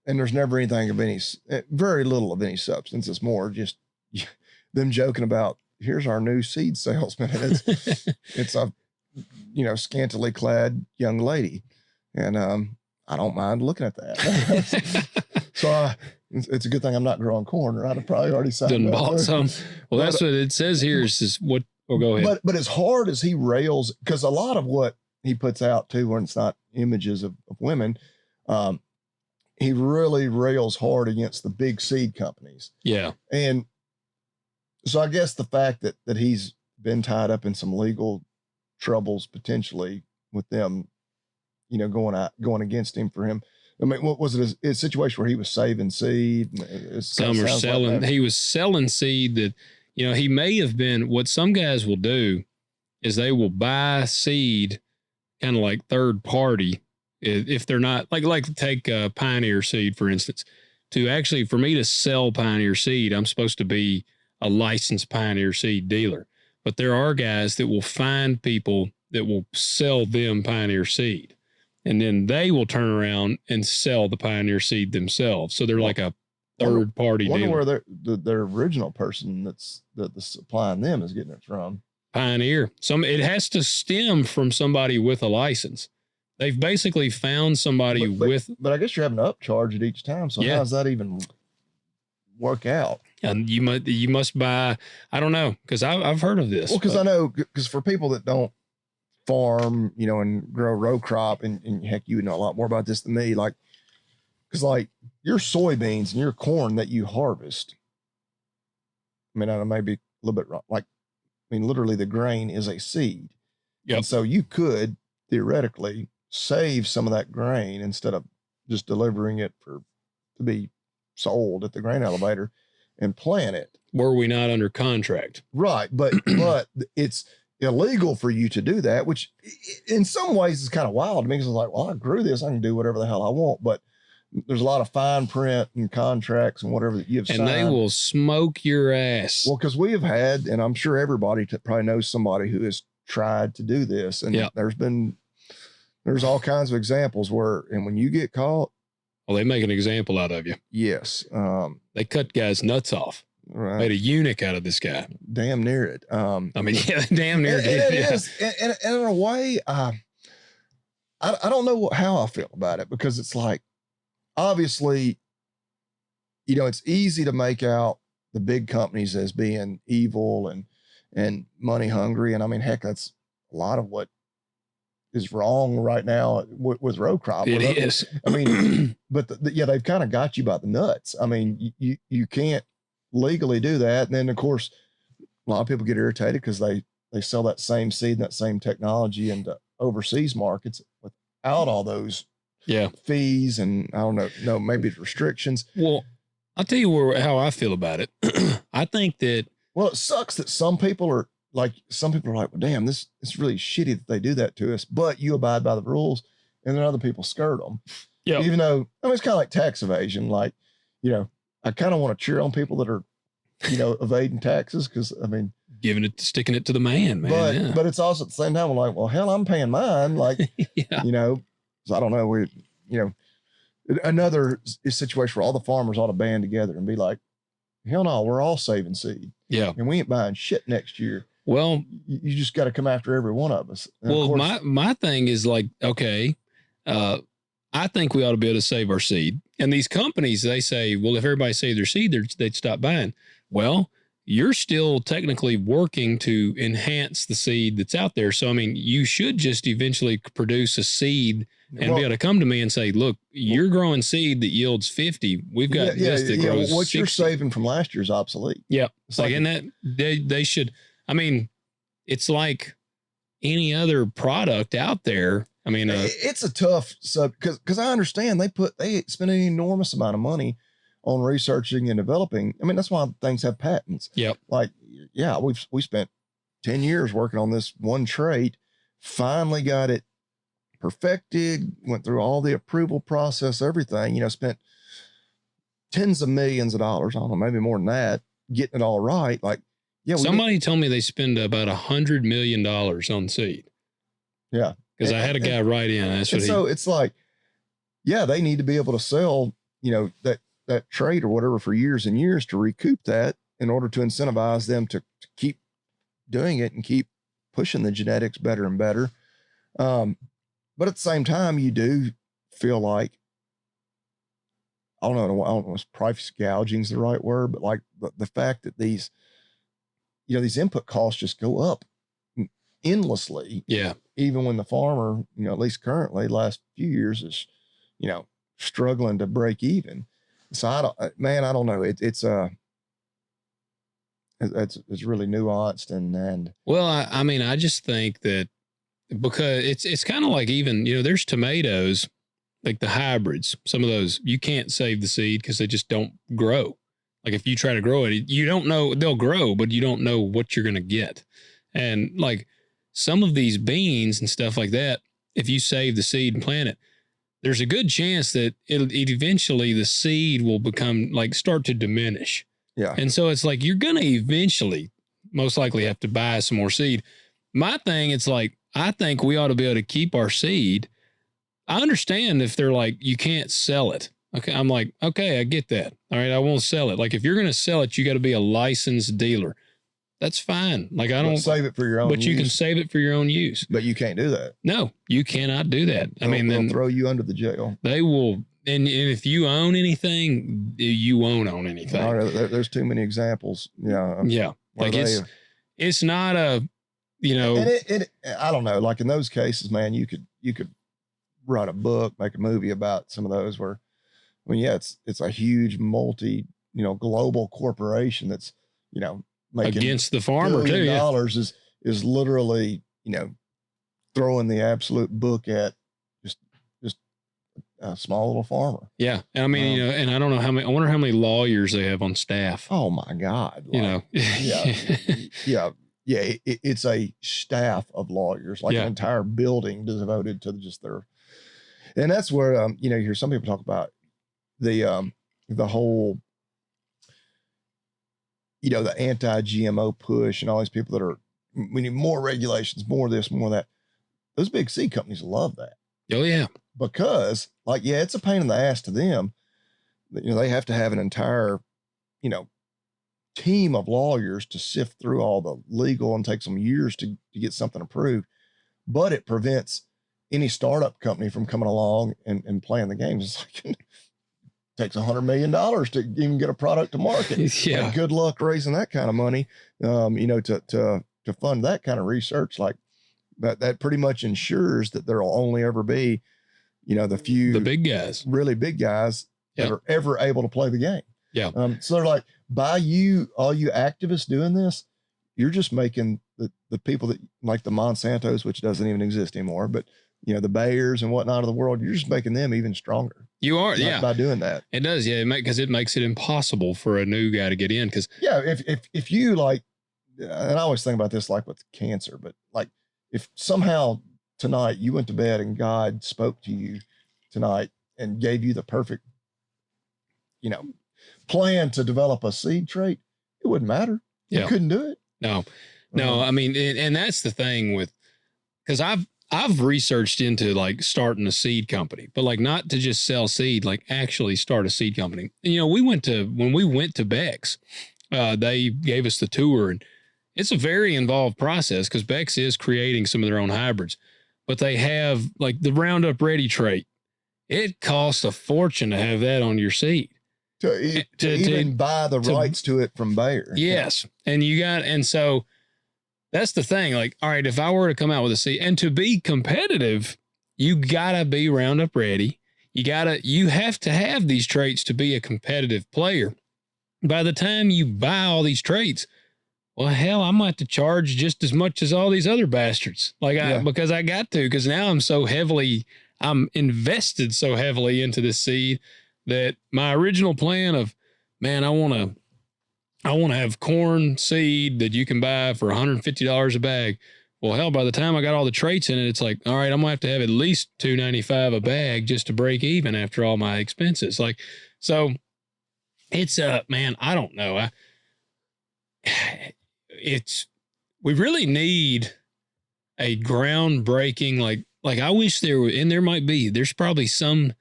there's never anything of very little of any substance. It's more just them joking about, here's our new seed salesman. And it's a, scantily clad young lady. And, I don't mind looking at that. So it's a good thing I'm not growing corn, or I'd have probably already signed up. Bought some. Well, that's what it says here. Is what? Oh, go ahead. But as hard as he rails, because a lot of what he puts out too, when it's not images of women, he really rails hard against the big seed companies. Yeah. And so I guess the fact that he's been tied up in some legal troubles potentially with them, going against him for him. I mean, what was it? A situation where he was saving seed? Some are selling. He was selling seed that, he may have been. What some guys will do is they will buy seed, kind of like third party, if they're not like take Pioneer seed for instance. For me to sell Pioneer seed, I'm supposed to be a licensed Pioneer seed dealer. But there are guys that will find people that will sell them Pioneer seed. And then they will turn around and sell the Pioneer seed themselves. So they're like a third party dealer. Wonder where their original person that's supplying them is getting it from. Pioneer. It has to stem from somebody with a license. They've basically found somebody But I guess you're having to upcharge it each time. So how does that even work out? And you must buy. I don't know, because I've heard of this. Well, because I know, because for people that don't farm, and grow row crop, and heck, you know a lot more about this than me, because your soybeans and your corn that you harvest, I mean, I may be a little bit wrong, literally the grain is a seed. Yep. And so you could theoretically save some of that grain instead of just delivering it to be sold at the grain elevator and plant it. Were we not under contract? Right. But it's illegal for you to do that, which in some ways is kind of wild to me. Because it's like, well, I grew this, I can do whatever the hell I want, but there's a lot of fine print and contracts and whatever that you have signed. And they will smoke your ass. Well, because we have had, and I'm sure everybody probably knows somebody who has tried to do this, and there's all kinds of examples and when you get caught, well, they make an example out of you. Yes. They cut guys' nuts off. Right. Made a eunuch out of this guy. Damn near it. Damn near it. It is. And in a way, I don't know how I feel about it, because it's like, obviously, it's easy to make out the big companies as being evil and money hungry. And I mean, heck, that's a lot of what is wrong right now with row crop. It is. I mean, but they've kind of got you by the nuts. I mean, you can't legally do that. And then of course, a lot of people get irritated because they sell that same seed and that same technology into overseas markets without all those fees and I don't know, maybe restrictions. Well, I'll tell you how I feel about it. I think that, well, it sucks that some people are like, well, damn, this it's really shitty that they do that to us, but you abide by the rules, and then other people skirt them. Yeah. Even though, I mean, it's kind of like tax evasion. Like, you know, I kind of want to cheer on people that are, you know, evading taxes. Cause I mean, sticking it to the man, but it's also at the same time, I'm like, well, hell, I'm paying mine. Like, you know, so I don't know. You know, another situation where all the farmers ought to band together and be like, hell no, we're all saving seed. Yeah. And we ain't buying shit next year. Well, you just got to come after every one of us. And well, of course, my thing is like, okay, I think we ought to be able to save our seed. And these companies, they say, well, if everybody saved their seed, they'd stop buying. Well, you're still technically working to enhance the seed that's out there. So, I mean, you should just eventually produce a seed and be able to come to me and say, look, you're growing seed that yields 50. We've got this that grows what 60. you're saving from last year is obsolete. Yeah. It's like, and that they should, I mean, it's like any other product out there. I mean, it's a tough sub because I understand they spend an enormous amount of money on researching and developing. I mean, that's why things have patents. Yep. Like, yeah, we spent 10 years working on this one trait, finally got it perfected, went through all the approval process, everything, you know, spent tens of millions of dollars. I don't know, maybe more than that, getting it all right. Like, yeah. Somebody told me they spend about $100 million on seed. Yeah. Because I had a guy write in. That's what so it's like, yeah, they need to be able to sell, you know, that trait or whatever for years and years to recoup that in order to incentivize them to keep doing it and keep pushing the genetics better and better. But at the same time, you do feel like, I don't know if price gouging is the right word, but like the fact that these, you know, these input costs just go up endlessly. Yeah. Even when the farmer, you know, at least currently last few years is, you know, struggling to break even. So I don't know. It's really nuanced and well, I mean, I just think that because it's kind of like even, you know, there's tomatoes, like the hybrids, some of those, you can't save the seed because they just don't grow. Like if you try to grow it, you don't know, they'll grow, but you don't know what you're going to get. And like some of these beans and stuff like that, if you save the seed and plant it, there's a good chance that it eventually the seed will become like start to diminish. Yeah. And so it's like, you're going to eventually most likely have to buy some more seed. My thing, it's like, I think we ought to be able to keep our seed. I understand if they're like, you can't sell it. Okay. I'm like, okay, I get that. All right. I won't sell it. Like if you're going to sell it, you got to be a licensed dealer. That's fine. Like I don't save it for your own but use. you can save it for your own use. But you can't do that. No, you cannot do that. They'll throw you under the jail. They will. And if you own anything, you won't own anything. There's too many examples. Yeah. Yeah. Like it's not a, you know, and I don't know, like in those cases, man, you could write a book, make a movie about some of those where, I mean, yeah, it's a huge global corporation that's, you know, making against the farmer too. Dollars is literally, you know, throwing the absolute book at just a small little farmer. Yeah. And I mean, you know, and I don't know I wonder how many lawyers they have on staff. Oh my God. You know, yeah. It's a staff of lawyers, like an entire building devoted to just their, and that's where, you know, you hear some people talk about the whole, you know, the anti-GMO push and all these people that are, we need more regulations, more of this, more of that. Those big seed companies love that. Oh yeah. Because like, yeah, it's a pain in the ass to them. You know, they have to have an entire, you know, team of lawyers to sift through all the legal and take some years to get something approved, but it prevents any startup company from coming along and playing the games. It's like, it takes $100 million to even get a product to market. Yeah. Like, good luck raising that kind of money, you know, to fund that kind of research. Like that pretty much ensures that there will only ever be, you know, the big guys, really big guys that are ever able to play the game. Yeah. So they're like, by you, all you activists doing this, you're just making the people that like the Monsantos, which doesn't even exist anymore, but the Bayers and whatnot of the world, you're just making them even stronger. You are, yeah. By doing that. It does, yeah. Because it makes it impossible for a new guy to get in. Because if you like, and I always think about this like with cancer, but like if somehow tonight you went to bed and God spoke to you tonight and gave you the perfect, plan to develop a seed trait, it wouldn't matter. Yeah. You couldn't do it. No. I mean, and that's the thing with, because I've researched into like starting a seed company, but like not to just sell seed, like actually start a seed company. And, when we went to Beck's, they gave us the tour, and it's a very involved process because Beck's is creating some of their own hybrids, but they have like the Roundup Ready trait. It costs a fortune to have that on your seed. To even buy the rights to it from Bayer. Yes. And so that's the thing. Like, all right, if I were to come out with a seed, and to be competitive, you gotta be Roundup Ready. You have to have these traits to be a competitive player. By the time you buy all these traits, well, hell, I might have to charge just as much as all these other bastards. Because I got to, because now I'm invested so heavily into this seed that my original plan of, man, I want to have corn seed that you can buy for $150 a bag. Well, hell, by the time I got all the traits in it, it's like, all right, I'm gonna have to have at least $2.95 a bag just to break even after all my expenses. Like, so it's man, I don't know. We really need a groundbreaking, like I wish there were, and there's probably some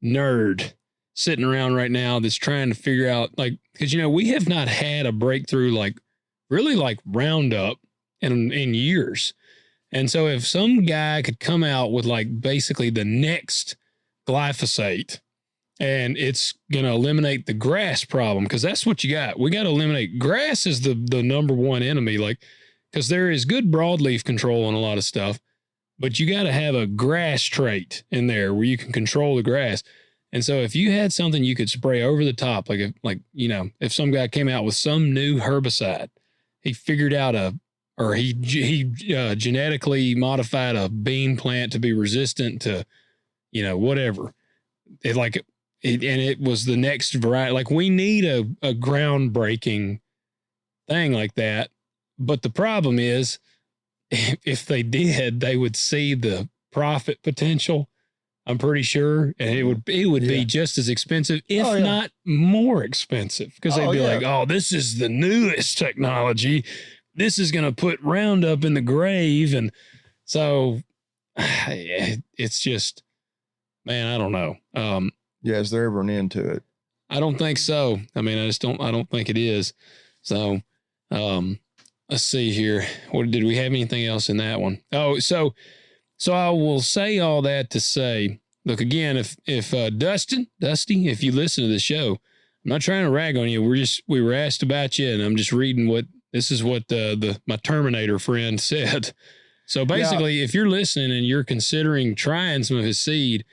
nerd sitting around right now that's trying to figure out, like, because we have not had a breakthrough like Roundup in years. And so if some guy could come out with like basically the next glyphosate, and it's going to eliminate the grass problem, because that's what you got. We got to eliminate grass is the number one enemy, like, because there is good broadleaf control on a lot of stuff, but you got to have a grass trait in there where you can control the grass. And so if you had something you could spray over the top, if some guy came out with some new herbicide, he figured out he genetically modified a bean plant to be resistant to, whatever. It was the next variety. Like, we need a groundbreaking thing like that. But the problem is, if they did, they would see the profit potential, I'm pretty sure, and it would be just as expensive, if not more expensive, because they'd be like, oh, this is the newest technology. This is going to put Roundup in the grave. And so it's just, man, I don't know. Is there ever an end to it? I don't think so. I mean, I don't think it is. So, let's see here. Did we have anything else in that one? Oh, so I will say all that to say, look, again, if Dusty, if you listen to the show, I'm not trying to rag on you. We were asked about you, and I'm just reading what my Terminator friend said. So basically, if you're listening and you're considering trying some of his seed,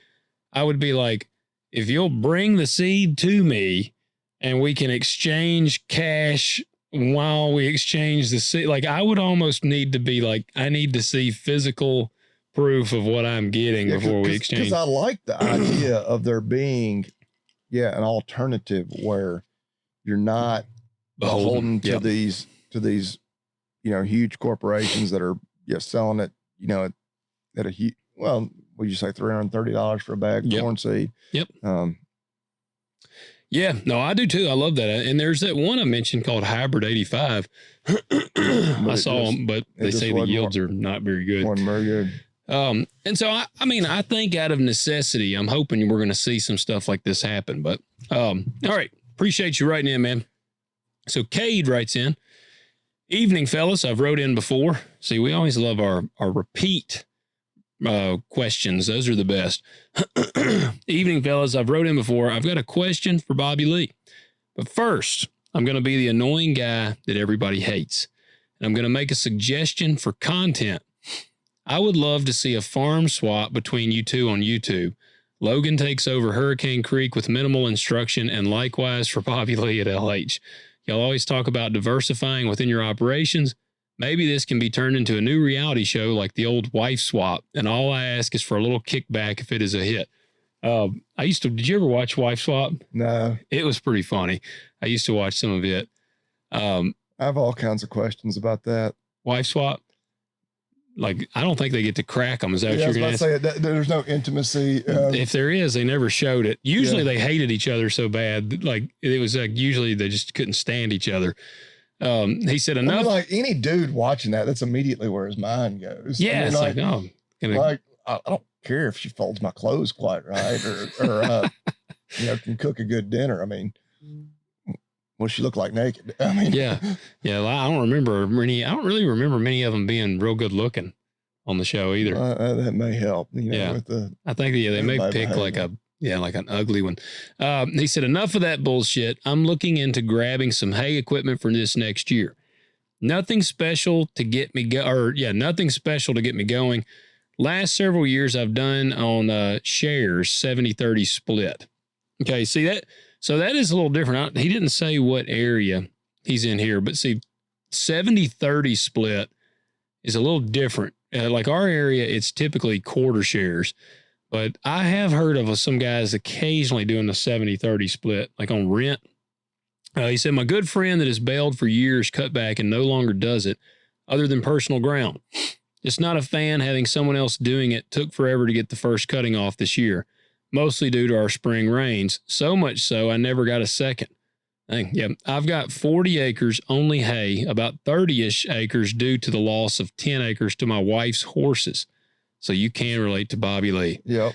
I would be like, if you'll bring the seed to me and we can exchange cash while we exchange the seed, like, I would almost need to be like, I need to see physical proof of what I'm getting before we exchange. Because I like the idea of there being, an alternative where you're not beholden to these, huge corporations that are selling it, at a huge, well, would you say $330 for a bag of corn seed? Yep. Yeah, no, I do too. I love that. And there's that one I mentioned called Hybrid 85. I saw them, but they say the yields are not very good. Wasn't very good. And so, I think out of necessity, I'm hoping we're going to see some stuff like this happen. But, all right. Appreciate you writing in, man. So Cade writes in, evening, fellas. I've wrote in before. See, we always love our repeat questions. Those are the best. Evening, fellas. I've wrote in before. I've got a question for Bobby Lee. But first, I'm going to be the annoying guy that everybody hates. And I'm going to make a suggestion for content. I would love to see a farm swap between you two on YouTube. Logan takes over Hurricane Creek with minimal instruction, and likewise for Bobby Lee at LH. Y'all always talk about diversifying within your operations. Maybe this can be turned into a new reality show like the old wife swap, and all I ask is for a little kickback if it is a hit. Did you ever watch Wife Swap? No. It was pretty funny. I used to watch some of it. I have all kinds of questions about that. Wife Swap? Like, I don't think they get to crack them. Is that what I you're was going about to to say? There's no intimacy. if there is, they never showed it. Usually they hated each other so bad. Like, it was like usually they just couldn't stand each other. He said enough. I mean, like any dude watching that's immediately where his mind goes. Yeah, I mean, it's like, oh, I don't care if she folds my clothes quite right or can cook a good dinner. I mean, what she look like naked? I mean, yeah. Well, I don't really remember many of them being real good looking on the show either. That may help. With I think they may pick behavior. like an ugly one. He said, enough of that bullshit. I'm looking into grabbing some hay equipment for this next year. Nothing special to get me nothing special to get me going. Last several years I've done on shares 70-30 split. Okay, see that? So that is a little different. He didn't say what area he's in here, but see, 70-30 split is a little different. Like our area, it's typically quarter shares, but I have heard of some guys occasionally doing the 70-30 split, like on rent. He said, my good friend that has bailed for years cut back and no longer does it other than personal ground. Just not a fan having someone else doing it. Took forever to get the first cutting off this year, mostly due to our spring rains. So much so, I never got a second. I've got 40 acres, only hay, about 30-ish acres due to the loss of 10 acres to my wife's horses. So you can relate to Bobby Lee. Yep.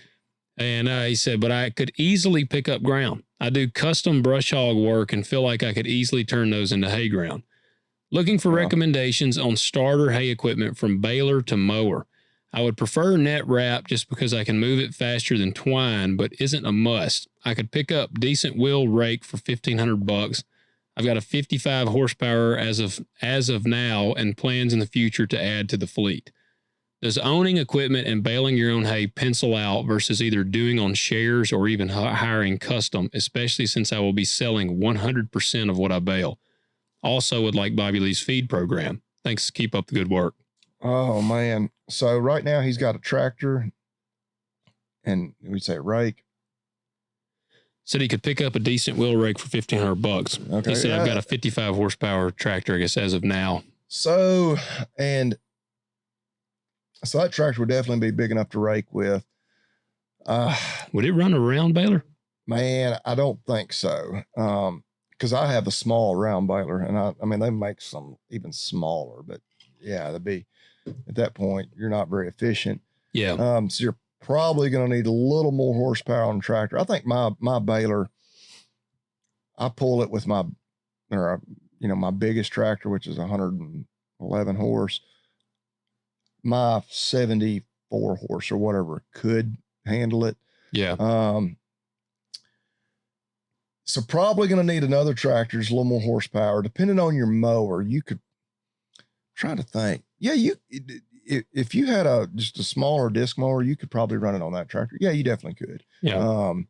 And he said, but I could easily pick up ground. I do custom brush hog work and feel like I could easily turn those into hay ground. Looking for recommendations on starter hay equipment from baler to mower. I would prefer net wrap just because I can move it faster than twine, but isn't a must. I could pick up decent wheel rake for $1,500. I've got a 55 horsepower as of now and plans in the future to add to the fleet. Does owning equipment and baling your own hay pencil out versus either doing on shares or even hiring custom, especially since I will be selling 100% of what I bale? Also would like Bobby Lee's feed program. Thanks. Keep up the good work. Oh, man. So right now he's got a tractor and we'd say rake. Said he could pick up a decent wheel rake for $1,500. Okay. He said, I've got a 55 horsepower tractor, I guess, as of now. So that tractor would definitely be big enough to rake with. Would it run a round baler? Man, I don't think so. Because I have a small round baler, and I mean, they make some even smaller, but yeah, that'd be, at that point, you're not very efficient. Yeah. So you're probably going to need a little more horsepower on the tractor. I think my baler, I pull it with my biggest tractor, which is 111 horse. My 74 horse or whatever could handle it. Yeah. So probably going to need another tractor, just a little more horsepower. Depending on your mower, you could try to think. Yeah, if you had just a smaller disc mower, you could probably run it on that tractor. Yeah, you definitely could. Yeah. And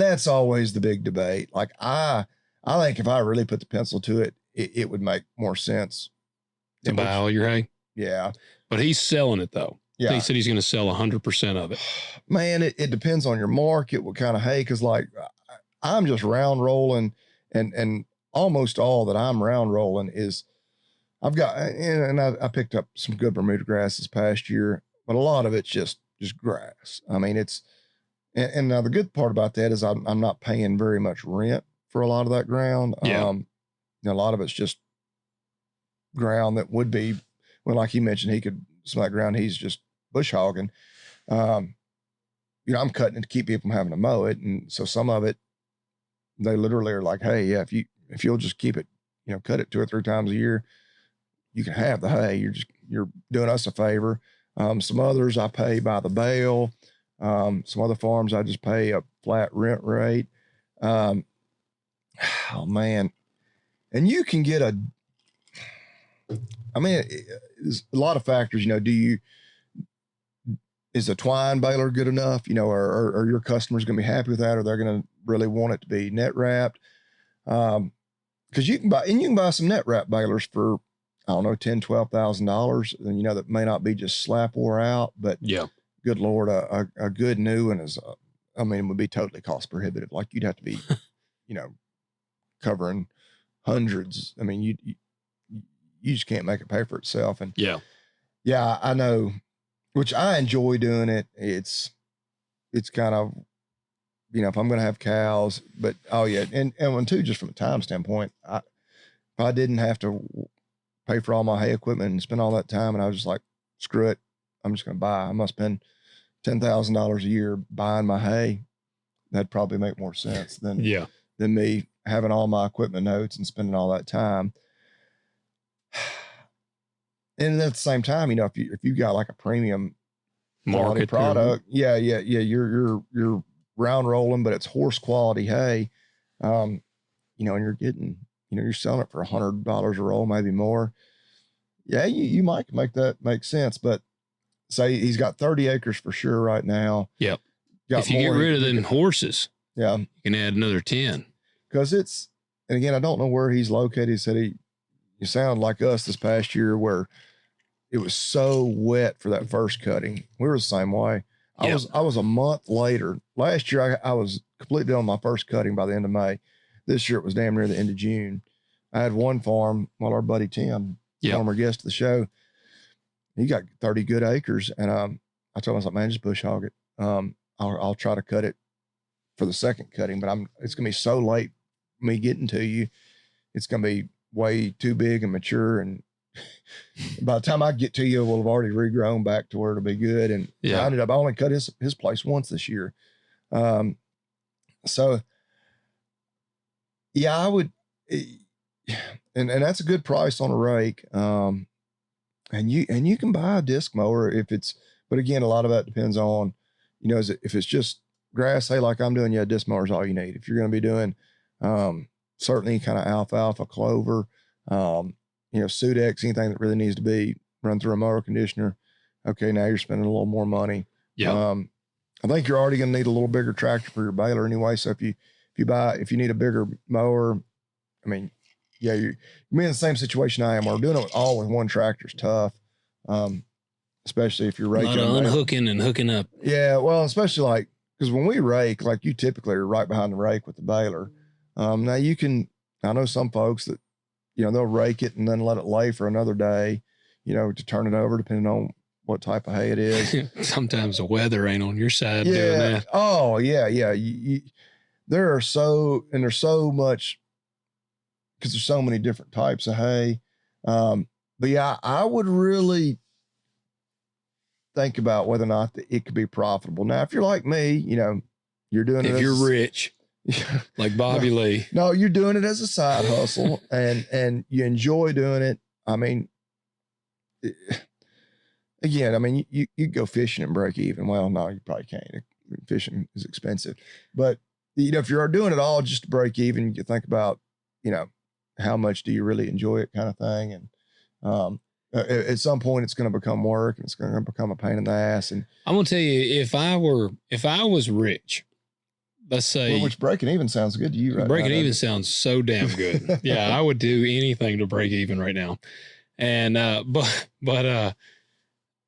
that's always the big debate. Like I think if I really put the pencil to it, it would make more sense to buy all your hay. Yeah. But he's selling it though. Yeah. He said he's going to sell 100% of it. Man, it depends on your market, what kind of hay. Cause like I'm just round rolling and almost all that I'm round rolling is I've got, and I picked up some good Bermuda grass this past year, but a lot of it's just grass. I mean, and now the good part about that is I'm not paying very much rent for a lot of that ground. Yeah. A lot of it's just ground that would be, well, like he mentioned, some of that ground he's just bush hogging. I'm cutting it to keep people from having to mow it. And so some of it, they literally are like, hey, yeah, if you'll just keep it, cut it 2 or 3 times a year, you can have the hay. You're doing us a favor. Some others I pay by the bale. Some other farms I just pay a flat rent rate. Oh man. And you can get there's a lot of factors, do is a twine baler good enough? You know, are your customers going to be happy with that? Or they're going to really want it to be net wrapped? Cause you can buy some net wrap balers for, I don't know, $10,000-$12,000. And you know, that may not be just slap wore out, but Yeah. good Lord, a good new one is, I mean, it would be totally cost prohibitive. Like you'd have to be, you know, covering hundreds. I mean, you just can't make it pay for itself. And Yeah. yeah, I know, which I enjoy doing it. It's kind of, you know, if I'm going to have cows, but oh yeah. And one too, just from a time standpoint, if I didn't have to pay for all my hay equipment and spend all that time, and I was just like, screw it, I'm just going to buy. I'm going to spend $10,000 a year buying my hay. That'd probably make more sense than me having all my equipment notes and spending all that time. And at the same time, you know, if you got like a premium quality product, you're round rolling, but it's horse quality hay. You know, and you're getting, you know, you're selling it for $100 a roll, maybe more. Yeah, you might make that make sense, but say he's got 30 acres for sure right now. Yep. If you get rid of them horses, yeah, you can add another 10. Because it's, and again, I don't know where he's located. He said you sound like us this past year where it was so wet for that first cutting. We were the same way. I was a month later. Last year, I was completely on my first cutting by the end of May. This year, it was damn near the end of June. I had one farm, well, our buddy Tim, former guest of the show, he got 30 good acres. And I told myself, man, just bush hog it. I'll try to cut it for the second cutting, but it's going to be so late me getting to you. It's going to be way too big and mature. And by the time I get to you, we'll have already regrown back to where it'll be good. And I only cut his place once this year. So yeah, I would, and that's a good price on a rake. And you can buy a disc mower but again, a lot of that depends on, you know, if it's just grass hay like I'm doing, disc mower is all you need. If you're going to be doing, certainly kind of alfalfa, clover, you know, Sudex, anything that really needs to be run through a mower conditioner. Okay. Now you're spending a little more money. Yeah. I think you're already going to need a little bigger tractor for your baler anyway. So if you need a bigger mower, I mean, yeah, you're in the same situation I am. We're doing it all with one tractor is tough. Especially if you're raking. A lot of unhooking and hooking up. Yeah. Well, especially like, because when we rake, like you typically are right behind the rake with the baler. Now I know some folks that, you know, they'll rake it and then let it lay for another day, you know, to turn it over depending on what type of hay it is. Sometimes the weather ain't on your side doing that. Oh yeah. Yeah. There's so much, because there's so many different types of hay. But yeah, I would really think about whether or not it could be profitable. Now, if you're like me, you know, you're doing it. If you're rich, like Bobby Lee. No, you're doing it as a side hustle and you enjoy doing it. I mean, again, I mean, you go fishing and break even. Well, no, you probably can't. Fishing is expensive, but you know, if you're doing it all just to break even, you think about, you know, how much do you really enjoy it kind of thing. And, at some point it's going to become work and it's going to become a pain in the ass. And I'm going to tell you, if I was rich, let's say, which breaking even sounds good to you right now. Breaking even sounds so damn good. Yeah. I would do anything to break even right now. And, but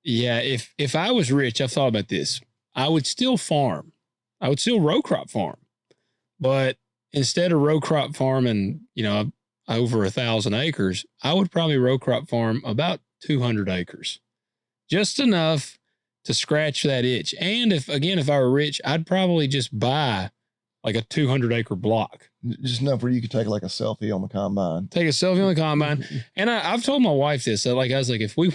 yeah, if I was rich, I've thought about this. I would still farm. I would still row crop farm, but instead of row crop farming, you know, over 1,000 acres, I would probably row crop farm about 200 acres, just enough to scratch that itch. And if I were rich, I'd probably just buy like a 200 acre block. Just enough where you could take like a selfie on the combine. Take a selfie on the combine. And I've told my wife this, that I was like, if we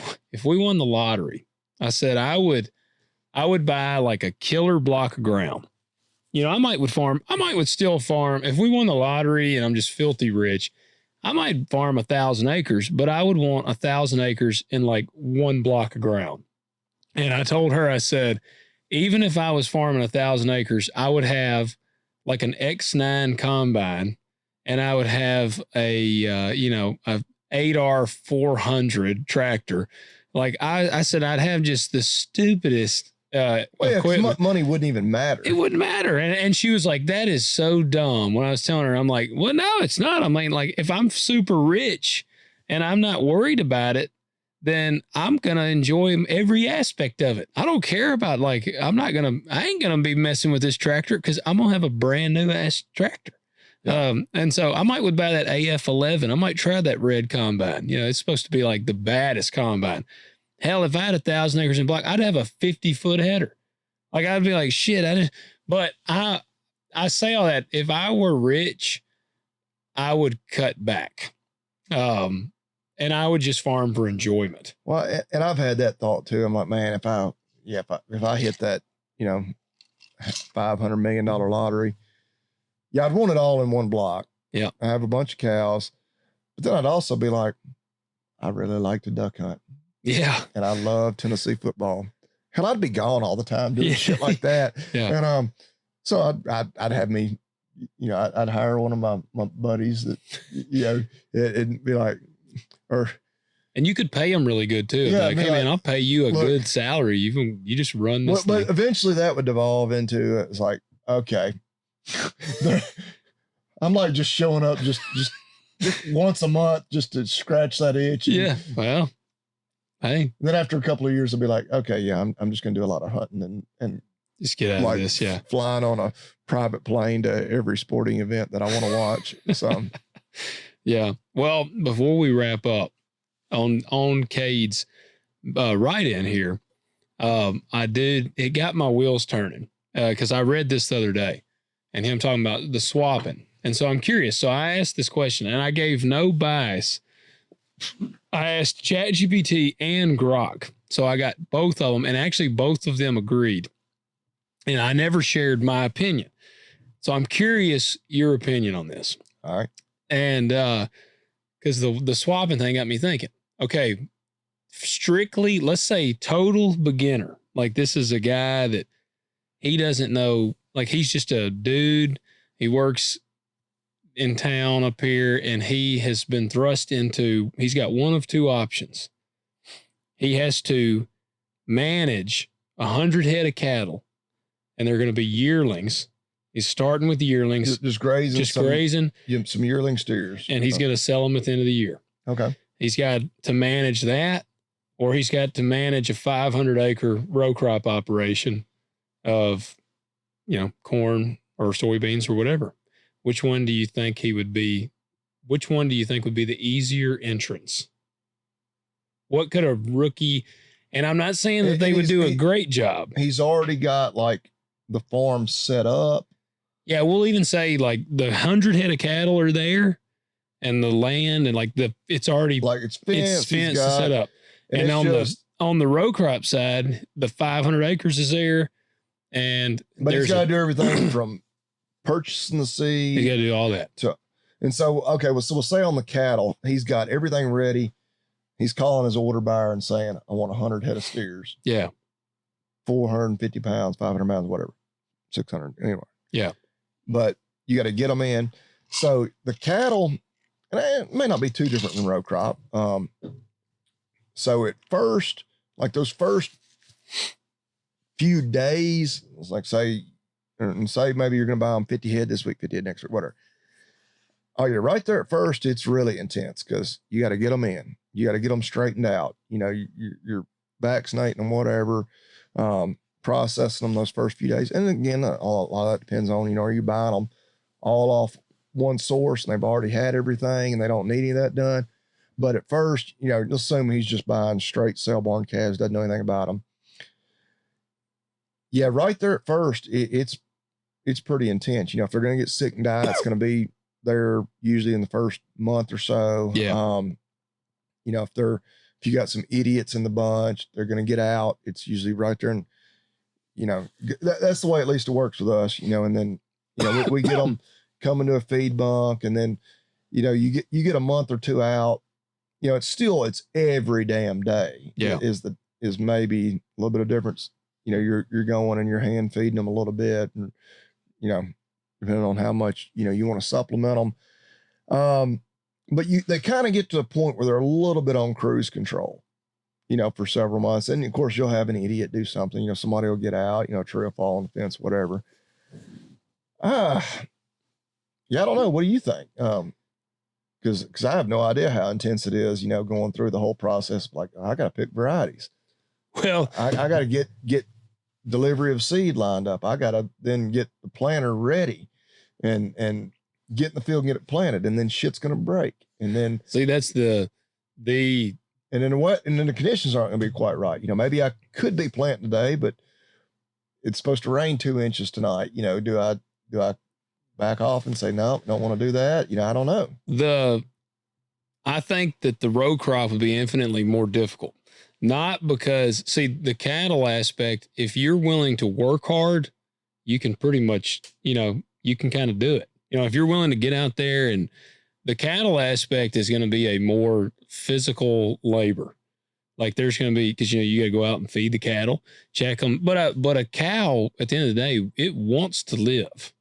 won the lottery, I said, I would buy like a killer block of ground. You know, I might still farm. If we won the lottery and I'm just filthy rich, I might farm 1,000 acres, but I would want 1,000 acres in like one block of ground. And I told her, I said, even if I was farming 1,000 acres, I would have like an X9 combine, and I would have a 8R 400 tractor. Like I said, I'd have just the stupidest Well, yeah, 'cause equipment. money wouldn't even matter. It wouldn't matter. And she was like, that is so dumb. When I was telling her, I'm like, well, no, it's not. I mean, like, if I'm super rich and I'm not worried about it, then I'm going to enjoy every aspect of it. I don't care about, like, I ain't going to be messing with this tractor because I'm going to have a brand new ass tractor. Yeah. And so I might would buy that AF11. I might try that red combine. You know, it's supposed to be like the baddest combine. Hell, if I had 1,000 acres in block, I'd have a 50-foot header. Like, I'd be like, shit. But I say all that. If I were rich, I would cut back. And I would just farm for enjoyment. Well, and I've had that thought too. I'm like, man, if I hit that, $500 million lottery, yeah, I'd want it all in one block. Yeah. I have a bunch of cows, but then I'd also be like, I really like to duck hunt. Yeah. And I love Tennessee football. Hell, I'd be gone all the time doing shit like that. Yeah. And, so I'd have me, I'd hire one of my buddies that, it'd be like, and you could pay them really good too. Yeah, Like, hey man, I'll pay you a good salary. You just run this. But eventually that would devolve into, it's like, okay, I'm like just showing up just once a month just to scratch that itch. Yeah. Well, hey. Then after a couple of years, I'll be like, okay, yeah, I'm just going to do a lot of hunting and just get out of this. Yeah. Flying on a private plane to every sporting event that I want to watch. So, yeah. Well, before we wrap up on Cade's write-in here, it got my wheels turning because I read this the other day and him talking about the swapping. And so I'm curious. So I asked this question and I gave no bias. I asked ChatGPT and Grok. So I got both of them, and actually both of them agreed. And I never shared my opinion. So I'm curious your opinion on this. All right. And because the swapping thing got me thinking, okay, strictly, let's say total beginner. Like, this is a guy that he doesn't know, like, he's just a dude. He works in town up here, and he has been thrust into, he's got one of two options. He has to manage 100 head of cattle, and they're going to be yearlings. He's starting with the yearlings. Just grazing. Some yearling steers. And he's going to sell them at the end of the year. Okay. He's got to manage that, or he's got to manage a 500-acre row crop operation of, corn or soybeans or whatever. Which one do you think would be the easier entrance? What could a rookie, and I'm not saying that they would do a great job. He's already got like the farm set up. Yeah, we'll even say like the 100 head of cattle are there and the land and like it's already like it's fenced and set up. And on the row crop side, the 500 acres is there. But he's got to do everything from purchasing the seed. He's got to do all that. Okay, so we'll say on the cattle, he's got everything ready. He's calling his order buyer and saying, I want 100 head of steers. Yeah. 450 pounds, 500 pounds, whatever. 600, anyway. Yeah. But you got to get them in. So the cattle, and it may not be too different than row crop. So at first, like those first few days, it's like say maybe you're going to buy them 50 head this week, 50 head next week, whatever. Oh, you're right there at first. It's really intense because you got to get them in. You got to get them straightened out. You're vaccinating them, whatever, processing them those first few days. And again, a lot of that depends on, are you buying them all off one source and they've already had everything and they don't need any of that done. But at first, let's assume he's just buying straight sale barn calves, doesn't know anything about them. Yeah, right there at first, it's pretty intense. If they're going to get sick and die, it's going to be there usually in the first month or so. Yeah. If you got some idiots in the bunch, they're going to get out. It's usually right there. And, that's the way at least it works with us, and then, we get them coming to a feed bunk, and then, you get a month or two out, it's every damn day. Yeah. Is maybe a little bit of difference. You're going and you're hand feeding them a little bit, and, depending on how much, you want to supplement them. But they kind of get to a point where they're a little bit on cruise control. for several months. And of course you'll have an idiot do something, somebody will get out, a tree will fall on the fence, whatever. Yeah, I don't know. What do you think? Because I have no idea how intense it is, going through the whole process. Like, I got to pick varieties. Well, I got to get delivery of seed lined up. I got to then get the planter ready and get in the field and get it planted. And then shit's going to break. And then see, that's and then the conditions aren't going to be quite right. Maybe I could be planting today, but it's supposed to rain 2 inches tonight. Do I back off and say, no, don't want to do that? I don't know. I think that the row crop would be infinitely more difficult. Not because, see, the cattle aspect, if you're willing to work hard, you can pretty much, you can kind of do it. If you're willing to get out there, and the cattle aspect is going to be a more physical labor. Like there's going to be, because, you got to go out and feed the cattle, check them. But a cow, at the end of the day, it wants to live.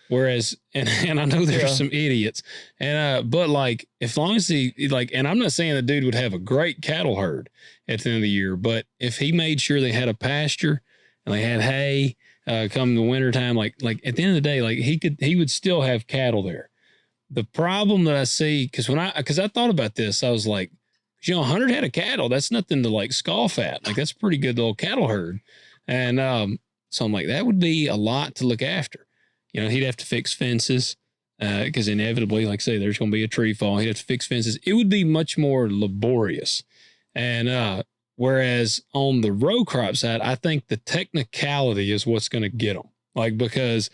Whereas, and I know there's some idiots, but like, as long as and I'm not saying the dude would have a great cattle herd at the end of the year, but if he made sure they had a pasture and they had hay, come the wintertime, like at the end of the day, like he would still have cattle there. The problem that I see, because I thought about this, I was like, 100 head of cattle, that's nothing to like scoff at. Like that's a pretty good little cattle herd. And so I'm like, that would be a lot to look after. He'd have to fix fences because inevitably, like I say, there's going to be a tree fall. He'd have to fix fences. It would be much more laborious. And whereas on the row crop side, I think the technicality is what's going to get them. Like, because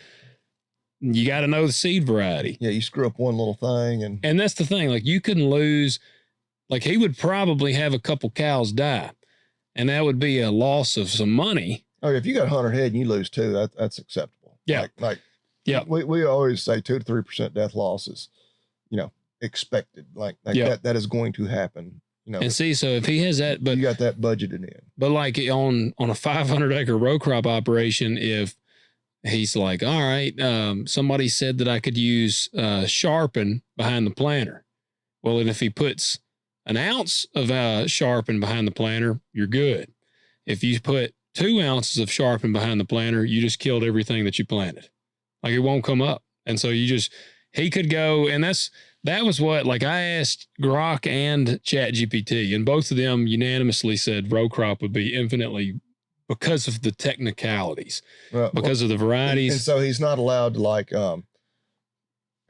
you got to know the seed variety. Yeah, you screw up one little thing. And that's the thing. Like, you can lose, like, he would probably have a couple cows die. And that would be a loss of some money. Oh, if you got 100 head and you lose 2, that's acceptable. Yeah. Yeah, we always say 2 to 3% death losses, expected. Like that is going to happen. And see, so if he has that, but you got that budgeted in. But like on a 500 acre row crop operation, if he's like, all right, somebody said that I could use sharpen behind the planter. Well, and if he puts an ounce of sharpen behind the planter, you're good. If you put 2 ounces of sharpen behind the planter, you just killed everything that you planted. Like it won't come up. And so he could go, and that was what, like I asked Grok and ChatGPT, and both of them unanimously said row crop would be infinitely, because of the technicalities, because of the varieties. And so he's not allowed to like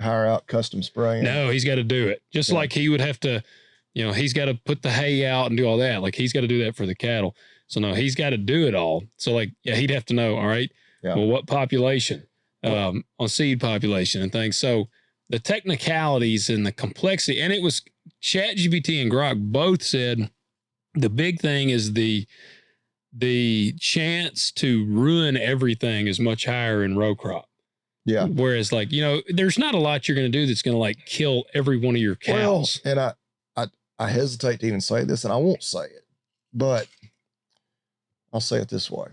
hire out custom spraying. No, he's got to do it. Just like he would have to, he's got to put the hay out and do all that. Like he's got to do that for the cattle. So no, he's got to do it all. So like, he'd have to know, all right, well, what population? On seed population and things. So the technicalities and the complexity, and it was ChatGPT and Grok both said the big thing is the chance to ruin everything is much higher in row crop. Yeah. Whereas like, there's not a lot you're going to do that's going to like kill every one of your cows. Well, and I hesitate to even say this, and I won't say it, but I'll say it this way.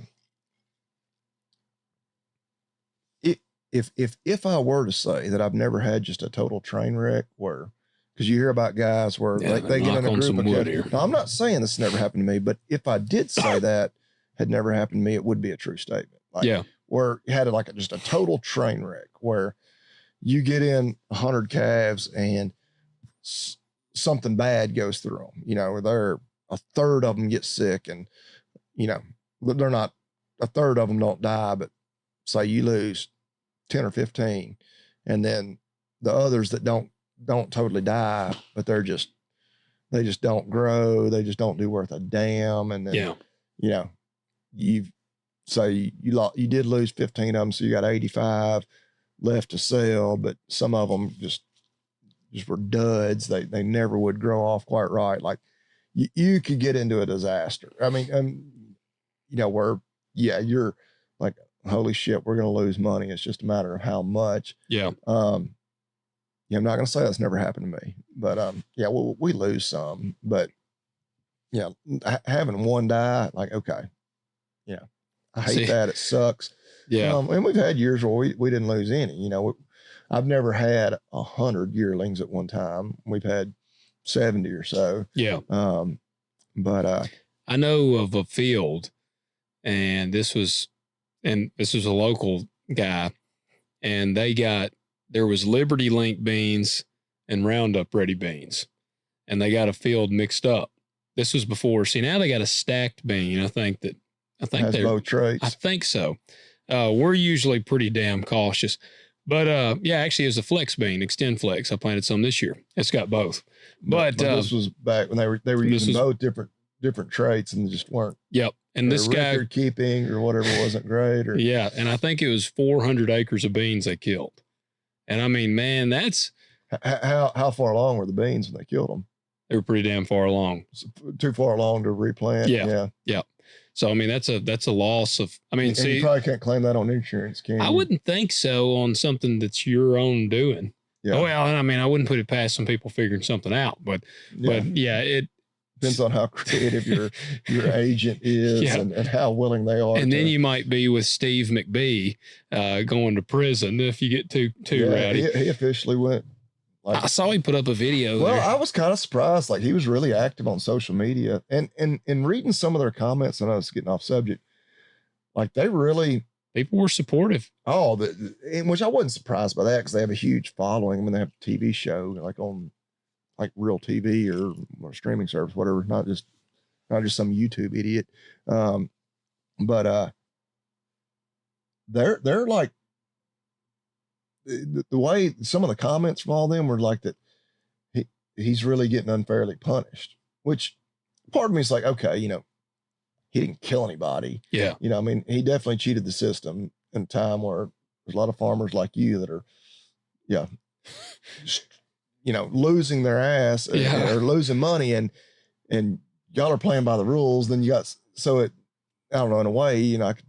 If I were to say that I've never had just a total train wreck where, because you hear about guys where they get in a group of cattle. Now, I'm not saying this never happened to me, but if I did say that had never happened to me, it would be a true statement. Like, where you had just a total train wreck where you get in 100 calves and something bad goes through them, where they're a third of them get sick, and, but they're not, a third of them don't die, but say you lose 10 or 15, and then the others that don't totally die, but they just don't grow. They just don't do worth a damn. And then, you did lose 15 of them. So you got 85 left to sell, but some of them just were duds. They never would grow off quite right. Like you could get into a disaster. I mean, where, you're like, holy shit, we're going to lose money. It's just a matter of how much. Yeah. I'm not going to say that's never happened to me, but we lose some, but having one die, like, okay. I hate that. It sucks. Yeah. And we've had years where we didn't lose any, I've never had 100 yearlings at one time. We've had 70 or so. Yeah. But I know of a field, and this was a local guy, and there was Liberty Link beans and Roundup Ready beans, and they got a field mixed up. This was before. See, now they got a stacked bean. I think has both traits. I think so. We're usually pretty damn cautious, but yeah, actually, it was a flex bean, Extend Flex. I planted some this year. It's got both, but this was back when they were using both different traits and just weren't. Yep. And this guy record keeping or whatever wasn't great. Or yeah, and I think it was 400 acres of beans they killed. And I mean, man, that's how far along were the beans when they killed them? They were pretty damn far along. So too far along to replant. Yeah. So I mean, that's a loss of. I mean, and you probably can't claim that on insurance, can you? I wouldn't think so on something that's your own doing. Yeah. Well, I mean, I wouldn't put it past some people figuring something out, but yeah, it depends on how creative your agent is and how willing they are. And then you might be with Steve McBee going to prison if you get too rowdy. He officially went. I saw he put up a video. Well, I was kind of surprised. Like, he was really active on social media, and reading some of their comments, and I was getting off subject. Like, they really, people were supportive. Oh, which I wasn't surprised by that, because they have a huge following. I mean, they have a TV show like on like real TV or streaming service, whatever. Not just some YouTube idiot. But they're like. The way some of the comments from all of them were like that he's really getting unfairly punished, which part of me is like, okay, he didn't kill anybody. Yeah. I mean, he definitely cheated the system in a time where there's a lot of farmers like you that are, losing their ass or losing money and y'all are playing by the rules. Then I don't know, in a way, I could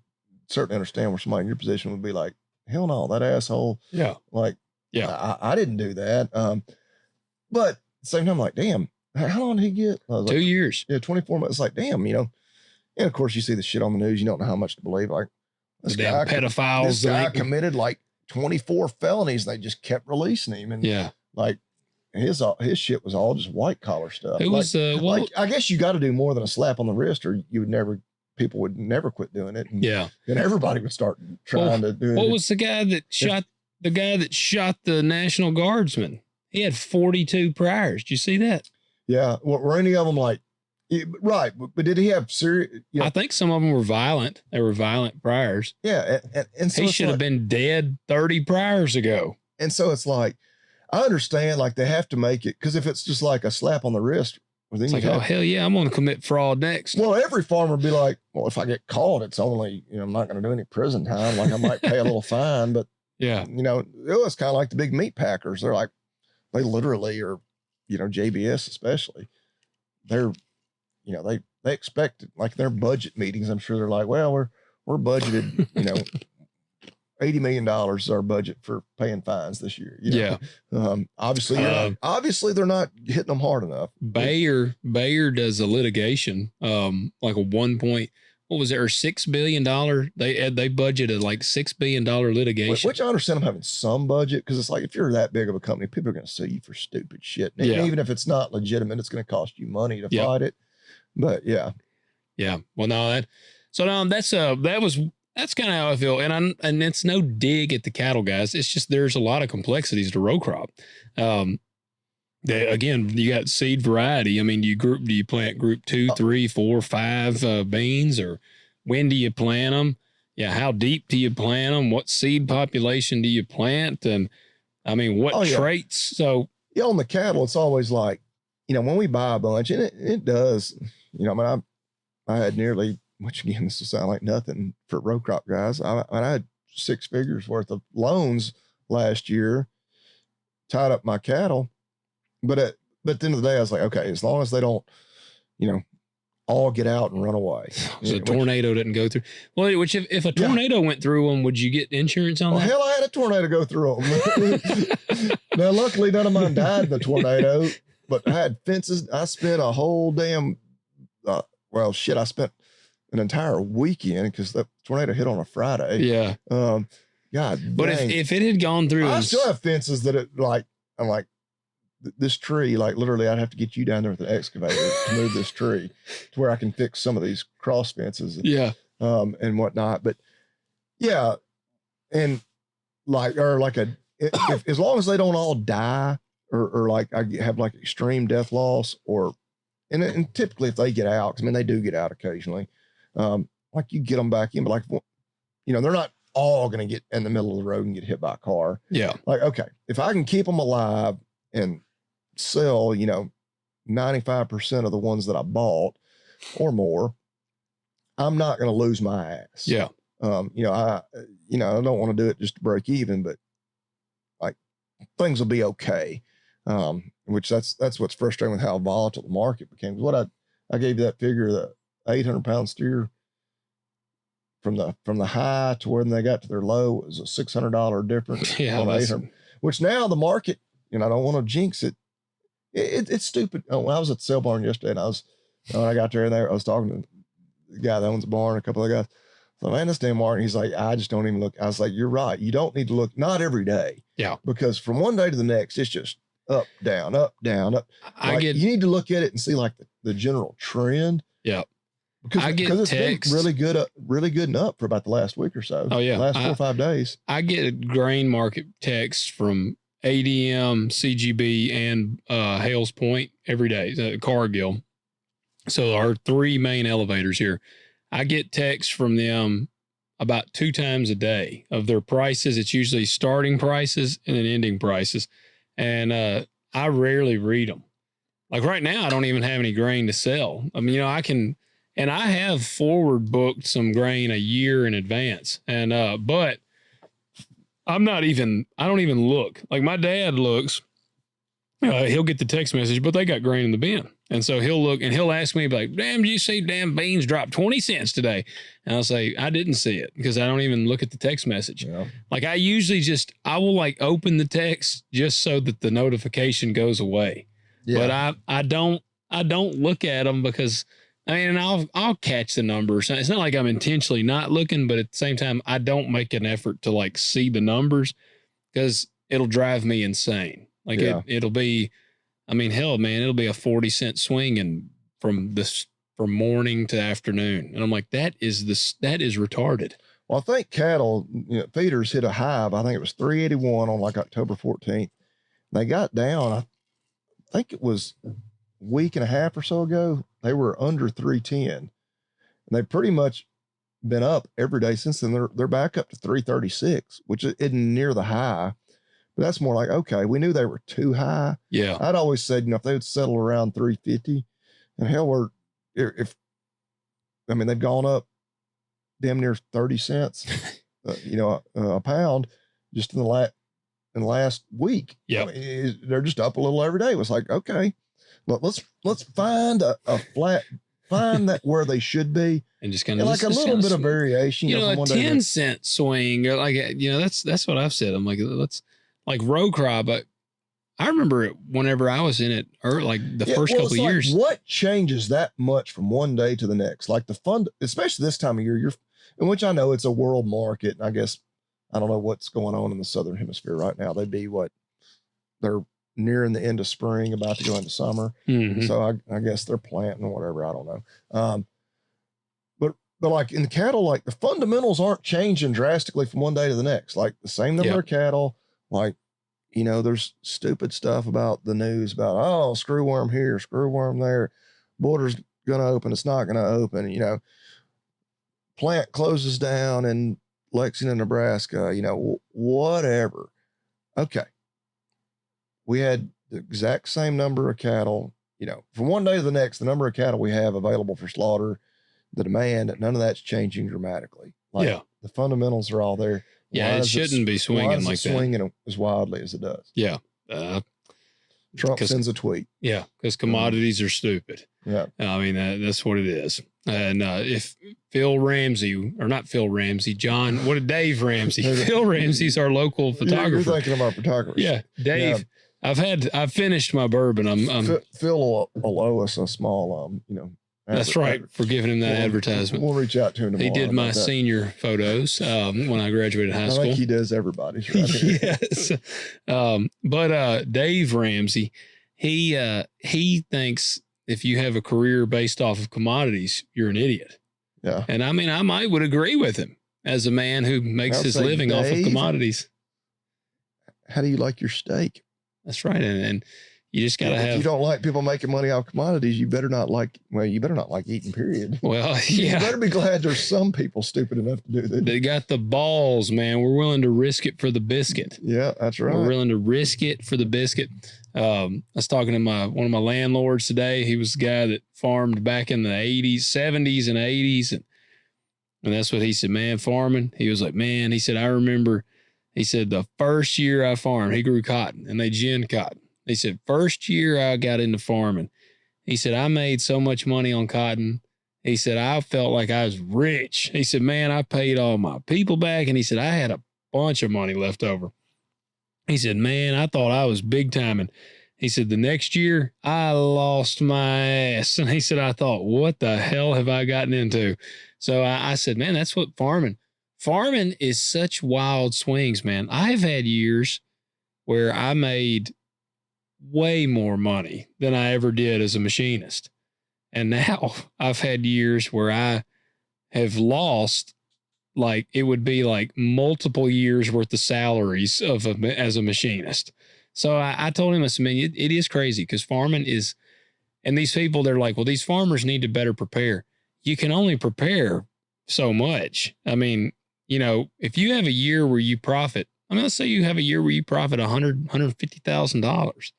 certainly understand where somebody in your position would be like, hell no, that asshole. Yeah. Like, I didn't do that. But at the same time, I'm like, damn, how long did he get? 2 years. Yeah, 24 months. It's like, damn, and of course you see the shit on the news. You don't know how much to believe. Like, this guy, pedophiles. This guy committed like 24 felonies. And they just kept releasing him. And like his shit was all just white collar stuff. It was, I guess you got to do more than a slap on the wrist, or people would never quit doing it. And, and everybody would start trying to do it. What was the guy that shot the National Guardsman? He had 42 priors. Did you see that? Yeah. Were any of them like, right. But did he have serious? I think some of them were violent. They were violent priors. Yeah. And so he should have been dead 30 priors ago. And so it's like, I understand, like, they have to make it, because if it's just like a slap on the wrist, well, then it's like, oh, hell yeah, I'm going to commit fraud next. Well, every farmer would be like, well, if I get caught, it's only, I'm not going to do any prison time. Like, I might pay a little fine, but it was kind of like the big meat packers. They're like, they literally are, JBS especially, they're, they expect it, like their budget meetings. I'm sure they're like, well, we're budgeted, $80 million is our budget for paying fines this year. Obviously they're not hitting them hard enough. Bayer does a litigation, like a what was it, or $6 billion? They budgeted like $6 billion litigation. Which I understand them having some budget, because it's like, if you're that big of a company, people are going to sue you for stupid shit. And even if it's not legitimate, it's going to cost you money to fight it. But yeah. Well, no, that's kind of how I feel. And it's no dig at the cattle guys. It's just, there's a lot of complexities to row crop. Again, you got seed variety. I mean, do you plant group 2, 3, 4, 5 beans, or when do you plant them? Yeah. How deep do you plant them? What seed population do you plant? And I mean, what traits? So on the cattle, it's always like, when we buy a bunch, and it does, I mean, I had nearly, which again, this will sound like nothing for row crop guys. I had 6 figures worth of loans last year, tied up my cattle. But at the end of the day, I was like, okay, as long as they don't, all get out and run away. So a tornado didn't go through. Well, which if a tornado went through them, would you get insurance on that? Hell, I had a tornado go through them. Now, luckily, none of mine died in the tornado, but I had fences. I spent a whole damn, I spent an entire weekend, because the tornado hit on a Friday. Yeah. God. But if it had gone through, I still have fences that I'm like, this tree, like literally I'd have to get you down there with an excavator to move this tree to where I can fix some of these cross fences and whatnot. But yeah. And if as long as they don't all die or like I have like extreme death loss and typically if they get out, 'cause I mean, they do get out occasionally. Like you get them back in, but like, they're not all going to get in the middle of the road and get hit by a car. Yeah. Like, okay, if I can keep them alive and sell, 95% of the ones that I bought or more, I'm not going to lose my ass. Yeah. I don't want to do it just to break even, but like things will be okay. Which that's what's frustrating with how volatile the market became. What I gave you that figure, the 800-pound steer from the high to when they got to their low was a $600 difference. Yeah, on 800, which now the market, I don't want to jinx it. It's stupid. When I was at the sale barn yesterday, and when I got there, I was talking to the guy that owns the barn, a couple of guys. So, man, this damn market, he's like, I just don't even look. I was like, you're right. You don't need to look, not every day. Yeah. Because from one day to the next, it's just up, down, up, down, up. You need to look at it and see like the general trend. Yeah. Because it's been really good and up for about the last week or so. Oh yeah. Last 4 or 5 days. I get a grain market text from ADM, CGB, and Hales Point every day, Cargill. So our 3 main elevators here. I get texts from them about 2 times a day of their prices. It's usually starting prices and then ending prices. And I rarely read them. Like right now, I don't even have any grain to sell. I mean, and I have forward booked some grain a year in advance. And, but I don't even look. Like my dad looks, he'll get the text message, but they got grain in the bin. And so he'll look and he'll ask me like, damn, do you see damn beans dropped 20 cents today? And I'll say, I didn't see it because I don't even look at the text message. Yeah. Like I usually I will like open the text just so that the notification goes away. Yeah. But I don't look at them because I'll catch the numbers. It's not like I'm intentionally not looking, but at the same time, I don't make an effort to like see the numbers because it'll drive me insane. Like it'll be, hell, man, it'll be a 40-cent swing and from morning to afternoon. And I'm like, that is retarded. Well, I think cattle, feeders hit a high. I think it was 381 on like October 14th. They got down. I think it was a week and a half or so ago. They were under 310 and they've pretty much been up every day since then. They're back up to 336, which isn't near the high. But that's more like, okay, we knew they were too high. Yeah. I'd always said, if they would settle around 350 and hell, they've gone up damn near 30 cents, a pound just in the last week. Yeah. They're just up a little every day. It was like, okay, let's find a flat, find that where they should be. And just kind of like a little bit of variation. A 10-cent swing or like, that's what I've said. I'm like, let's, like row crop, I remember it whenever I was in it, or like the first couple of years. What changes that much from one day to the next? Like the fund, especially this time of year, in which I know it's a world market. And I guess, I don't know what's going on in the Southern Hemisphere right now. They'd be they're nearing the end of spring, about to go into summer. Mm-hmm. So I guess they're planting or whatever. I don't know. But like in the cattle, like the fundamentals aren't changing drastically from one day to the next. Like the same number of cattle. Like, there's stupid stuff about the news about, oh, screw worm here, screw worm there. Border's going to open. It's not going to open, plant closes down in Lexington, Nebraska, whatever. Okay. We had the exact same number of cattle, from one day to the next, the number of cattle we have available for slaughter, the demand, none of that's changing dramatically. Like the fundamentals are all there. Yeah, it shouldn't be swinging like that. Swinging as wildly as it does. Yeah. Trump sends a tweet. Yeah, because commodities are stupid. Yeah. That's what it is. And if Phil Ramsey, or not Phil Ramsey, Dave Ramsey. Phil Ramsey's our local photographer. You're thinking about photographers. Yeah, Dave. Yeah. I've finished my bourbon. Phil will owe us a small, That's right. For giving him that advertisement. We'll reach out to him tomorrow. He did my senior photos when I graduated high school. I think he does everybody's. Right? Yes. But Dave Ramsey, he thinks if you have a career based off of commodities, you're an idiot. Yeah. And I mean, I would agree with him as a man who makes his living off of commodities. How do you like your steak? That's right. And you just got to have. If you don't like people making money off commodities, you better not like eating, period. Well, yeah. You better be glad there's some people stupid enough to do that. They got the balls, man. We're willing to risk it for the biscuit. Yeah, that's right. We're willing to risk it for the biscuit. I was talking to one of my landlords today. He was the guy that farmed back in the 80s, 70s and 80s. And that's what he said, man, farming. He was like, man, he said, I remember, he said, the first year I farmed, he grew cotton and they ginned cotton. He said, first year I got into farming, he said, I made so much money on cotton. He said, I felt like I was rich. He said, man, I paid all my people back. And he said, I had a bunch of money left over. He said, man, I thought I was big time. And he said, the next year I lost my ass. And he said, I thought, what the hell have I gotten into? So I said, man, that's what farming is such wild swings, man. I've had years where I made way more money than I ever did as a machinist. And now I've had years where I have lost, like, it would be like multiple years worth of salaries as a machinist. So I told him, I said, man, it is crazy because farming is, and these people, they're like, well, these farmers need to better prepare. You can only prepare so much. I mean, you know, if you have a year where you profit, I mean, let's say you have a year where you profit $150,000.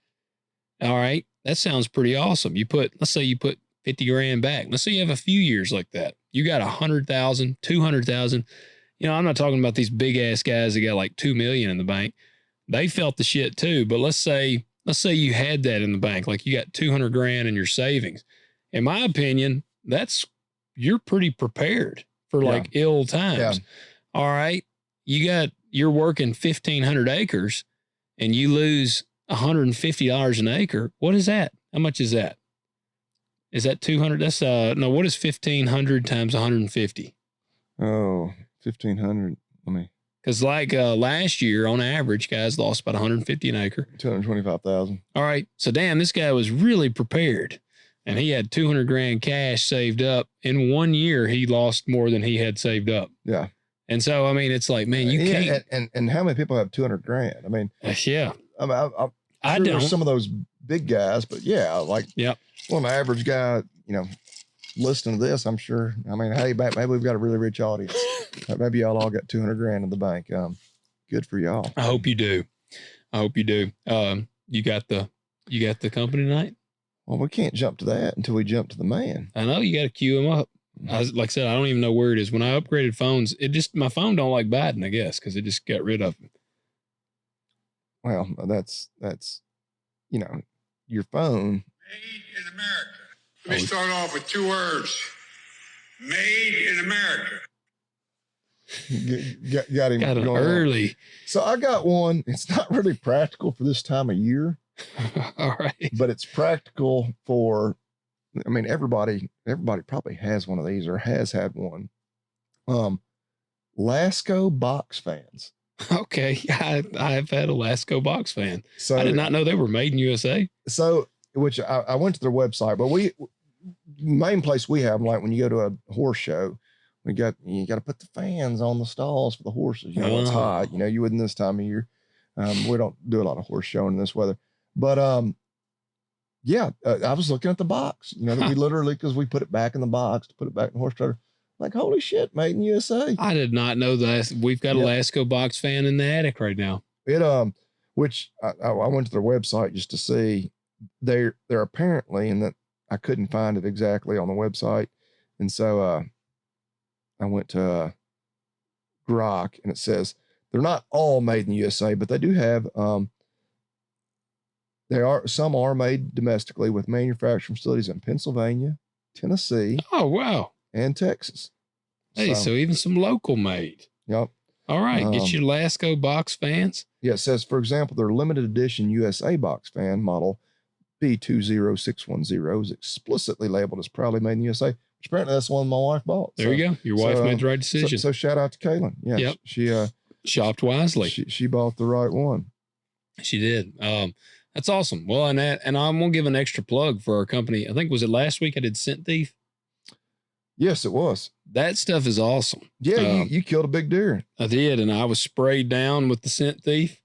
All right. That sounds pretty awesome. Let's say you put 50 grand back. Let's say you have a few years like that. You got 100,000, 200,000. You know, I'm not talking about these big ass guys that got like 2 million in the bank. They felt the shit too. But let's say you had that in the bank, like you got 200 grand in your savings. In my opinion, you're pretty prepared for like ill times. Yeah. All right. You're working 1,500 acres and you lose $150 an acre. What is that? How much is that? Is that 200? That's no, what is 1,500 times 150? Oh, 1,500. Because like last year on average, guys lost about 150 an acre. 225,000. All right. So damn, this guy was really prepared and he had 200 grand cash saved up. In 1 year, he lost more than he had saved up. Yeah. And so, I mean, it's like, man, you can't. And how many people have 200 grand? I mean, yeah. I mean, I don't. Some of those big guys, but yeah, like, well, an average guy, you know, listening to this, I'm sure. I mean, hey, maybe we've got a really rich audience. Maybe y'all all got 200 grand in the bank. Good for y'all. I hope you do. You got the company tonight? Well, we can't jump to that until we jump to the man. I know you got to queue him up. Like I said, I don't even know where it is. When I upgraded phones, my phone don't like Biden, I guess, because it just got rid of him. Well, that's, you know, your phone. Made in America. Let me start off with 2 words. Made in America. Got him going early. So I got one. It's not really practical for this time of year. All right. But it's practical for, I mean, everybody probably has one of these or has had one. Lasco box fans. Okay. I've had a Lasco box fan. So I did not know they were made in USA. So, which I went to their website, but main place we have, like when you go to a horse show, you got to put the fans on the stalls for the horses. You know, it's hot. You know, you wouldn't this time of year. We don't do a lot of horse showing in this weather, but I was looking at the box. You know, that we literally, because we put it back in the box to put it back in the horse trailer. Like, holy shit, made in USA. I did not know that. We've got a Lasco box fan in the attic right now. Which I went to their website just to see. They're apparently, and that I couldn't find it exactly on the website, and so I went to Grok, and it says they're not all made in the USA, but they do have some are made domestically with manufacturing facilities in Pennsylvania, Tennessee. Oh wow. And Texas. Hey, so even some local made. Yep. All right, get your Lasco box fans. Yeah, it says, for example, their limited edition USA box fan model B20610 is explicitly labeled as proudly made in the USA. Which apparently that's the one my wife bought. There you go. Your wife made the right decision. So shout out to Kaylin. Yeah, yep. she shopped wisely. She bought the right one. She did. That's awesome. Well, and I'm gonna give an extra plug for our company. I think was it last week I did Scent Thief. Yes, it was. That stuff is awesome. Yeah, you killed a big deer. I did, and I was sprayed down with the Scent Thief,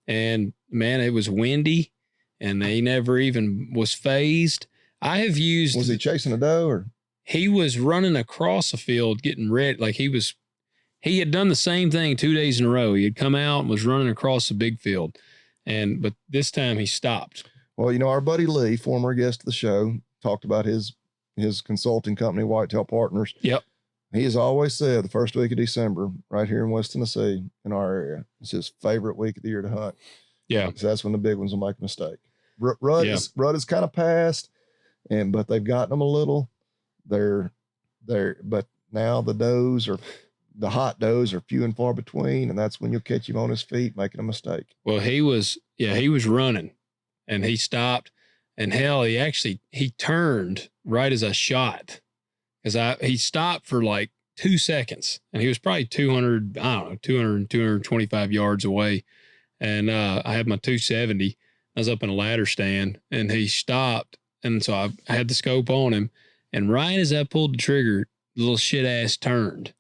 and man, it was windy, and he never even was phased. I have used. Was he chasing a doe or? He was running across a field, getting ready. Like he had done the same thing 2 days in a row. He had come out and was running across a big field, but this time he stopped. Well, you know, our buddy Lee, former guest of the show, talked about his consulting company, Whitetail Partners. Yep. He has always said the first week of December, right here in West Tennessee, in our area, it's his favorite week of the year to hunt. Yeah. So that's when the big ones will make a mistake. Rut is kind of past, but they've gotten them a little. But now the hot does are few and far between, and that's when you'll catch him on his feet making a mistake. Well, he was running, and he stopped, and hell, he turned right as I shot, because he stopped for like 2 seconds, and he was probably 225 yards away, and I had my 270. I was up in a ladder stand, and he stopped, and so I had the scope on him, and right as I pulled the trigger, the little shit ass turned.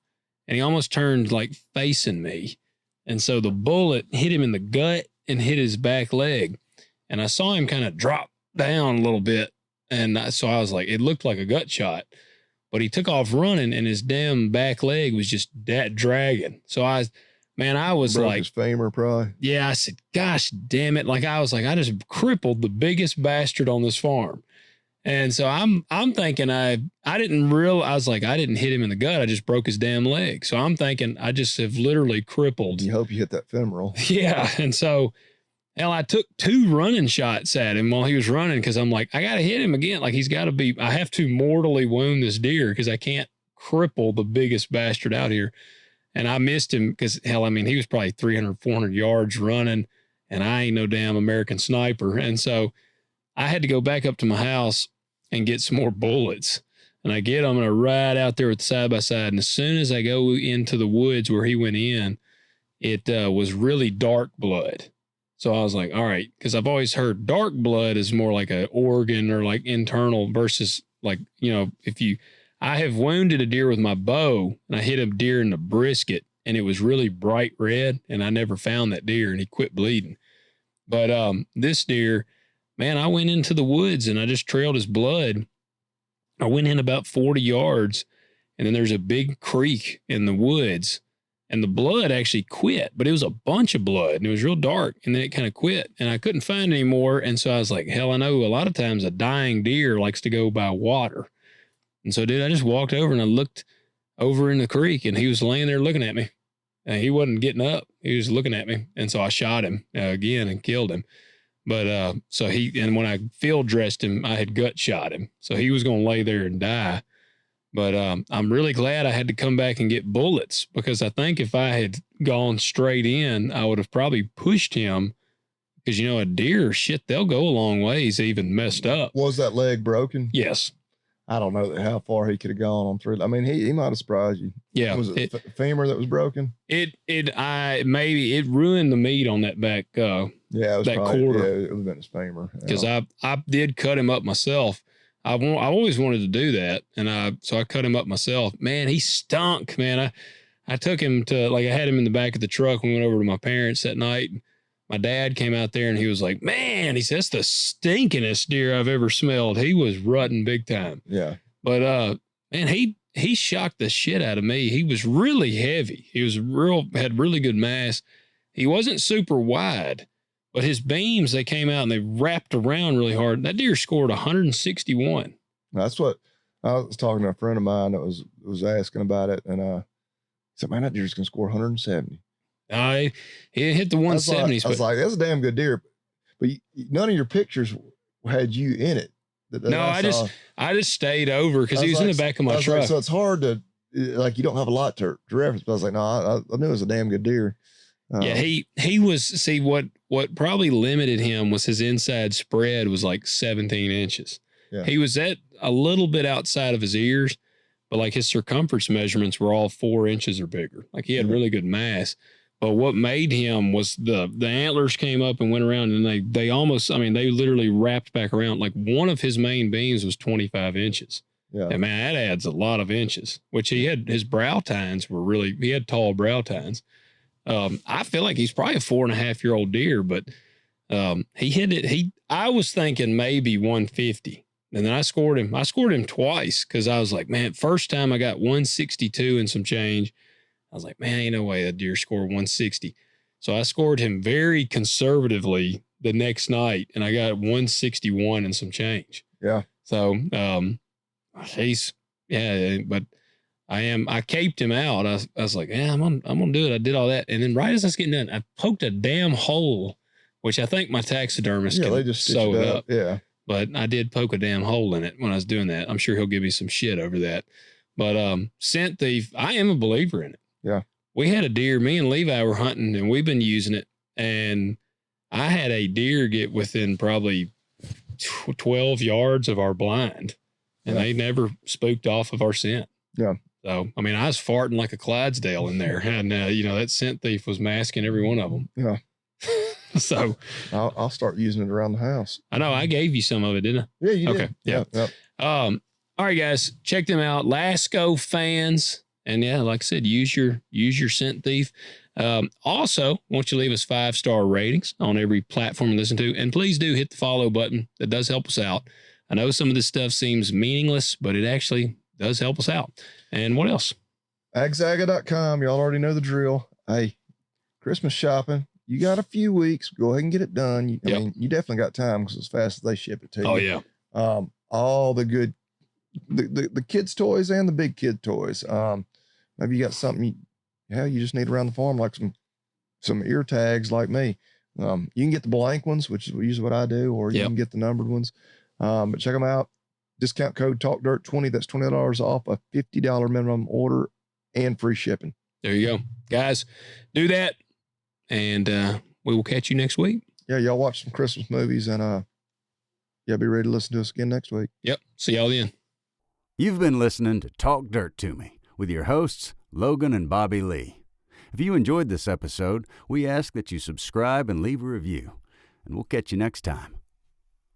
And he almost turned like facing me. And so the bullet hit him in the gut and hit his back leg. And I saw him kind of drop down a little bit. And so I was like, it looked like a gut shot. But he took off running and his damn back leg was just that dragging. So I was broke like, his femur probably. Yeah, I said, gosh damn it. Like I was like, I just crippled the biggest bastard on this farm. And so I'm thinking I didn't hit him in the gut. I just broke his damn leg. So I'm thinking I just have literally crippled. You hope you hit that femoral. Yeah. And so, hell, I took 2 running shots at him while he was running, because I'm like, I got to hit him again. Like I have to mortally wound this deer, because I can't cripple the biggest bastard out here. And I missed him because, hell, I mean, he was probably 300, 400 yards running, and I ain't no damn American sniper. And so I had to go back up to my house and get some more bullets. And I get them and I ride out there with the side-by-side. And as soon as I go into the woods where he went in, it was really dark blood. So I was like, all right, because I've always heard dark blood is more like an organ or like internal versus like, you know, I have wounded a deer with my bow and I hit a deer in the brisket and it was really bright red and I never found that deer and he quit bleeding. But this deer, man, I went into the woods and I just trailed his blood. I went in about 40 yards and then there's a big creek in the woods and the blood actually quit, but it was a bunch of blood and it was real dark and then it kind of quit and I couldn't find any more. And so I was like, hell, I know a lot of times a dying deer likes to go by water. And so, dude, I just walked over and I looked over in the creek and he was laying there looking at me. And he wasn't getting up. He was looking at me. And so I shot him again and killed him. But and when I field dressed him, I had gut shot him. So he was going to lay there and die. But I'm really glad I had to come back and get bullets, because I think if I had gone straight in, I would have probably pushed him, because, you know, a deer, shit, they'll go a long ways even messed up. Was that leg broken? Yes. I don't know how far he could have gone on through. I mean, he might have surprised you. Yeah. Was it femur that was broken? It ruined the meat on that back. Yeah, it was that probably, quarter. Yeah, it would have been his femur. Because I did cut him up myself. I always wanted to do that, and so I cut him up myself. Man, he stunk. Man, I took him to, like, I had him in the back of the truck. We went over to my parents that night. My dad came out there and he was like, man, he says, that's the stinkingest deer I've ever smelled. He was rutting big time. Yeah. But, man, he shocked the shit out of me. He was really heavy. He was had really good mass. He wasn't super wide, but his beams, they came out and they wrapped around really hard. That deer scored 161. That's what I was talking to a friend of mine that was asking about it. And, he said, man, that deer's going to score 170. He hit the 170s. I was like, that's a damn good deer. But none of your pictures had you in it. No, I just stayed over because he was in the back of my truck. So it's hard to, like, you don't have a lot to reference. But I was like, no, I knew it was a damn good deer. Yeah, he was, see, what probably limited him was his inside spread was like 17 inches. Yeah. He was at a little bit outside of his ears, but like his circumference measurements were all 4 inches or bigger. Like he had really good mass. But what made him was the antlers came up and went around, and they almost, I mean, they literally wrapped back around. Like one of his main beams was 25 inches. Yeah. And man, that adds a lot of inches, which he had, his brow tines were really, he had tall brow tines. I feel like he's probably a 4.5-year-old deer, but he hit it. I was thinking maybe 150. And then I scored him twice, because I was like, man, first time I got 162 and some change. I was like, man, ain't no way that deer scored 160. So I scored him very conservatively the next night, and I got 161 and some change. Yeah. So but I caped him out. I was like, yeah, I'm gonna do it. I did all that. And then right as I was getting done, I poked a damn hole, which I think my taxidermist can they just sew it up. Yeah. But I did poke a damn hole in it when I was doing that. I'm sure he'll give me some shit over that. But scent thief, I am a believer in it. Yeah. We had a deer, me and Levi were hunting, and we've been using it. And I had a deer get within probably 12 yards of our blind, and they never spooked off of our scent. Yeah. So, I mean, I was farting like a Clydesdale in there, and that scent thief was masking every one of them. Yeah. So I'll start using it around the house. I know I gave you some of it, didn't I? Yeah, you Okay. did. Yeah. All right, guys, check them out. Lasco fans. And yeah, like I said, use your scent thief. Also, won't you leave us 5-star ratings on every platform you listen to? And please do hit the follow button. That does help us out. I know some of this stuff seems meaningless, but it actually does help us out. And what else? Agzaga.com. Y'all already know the drill. Hey, Christmas shopping. You got a few weeks. Go ahead and get it done. I mean, you definitely got time, because as fast as they ship it to you. Oh, yeah. All the good, the kids' toys and the big kid toys. Maybe you got something you just need around the farm, like some ear tags like me. You can get the blank ones, which is usually what I do, or you can get the numbered ones. But check them out. Discount code TalkDirt20. That's $20 off a $50 minimum order and free shipping. There you go. Guys, do that. And we will catch you next week. Yeah, y'all watch some Christmas movies, and be ready to listen to us again next week. Yep. See y'all then. You've been listening to Talk Dirt to Me with your hosts, Logan and Bobby Lee. If you enjoyed this episode, we ask that you subscribe and leave a review, and we'll catch you next time.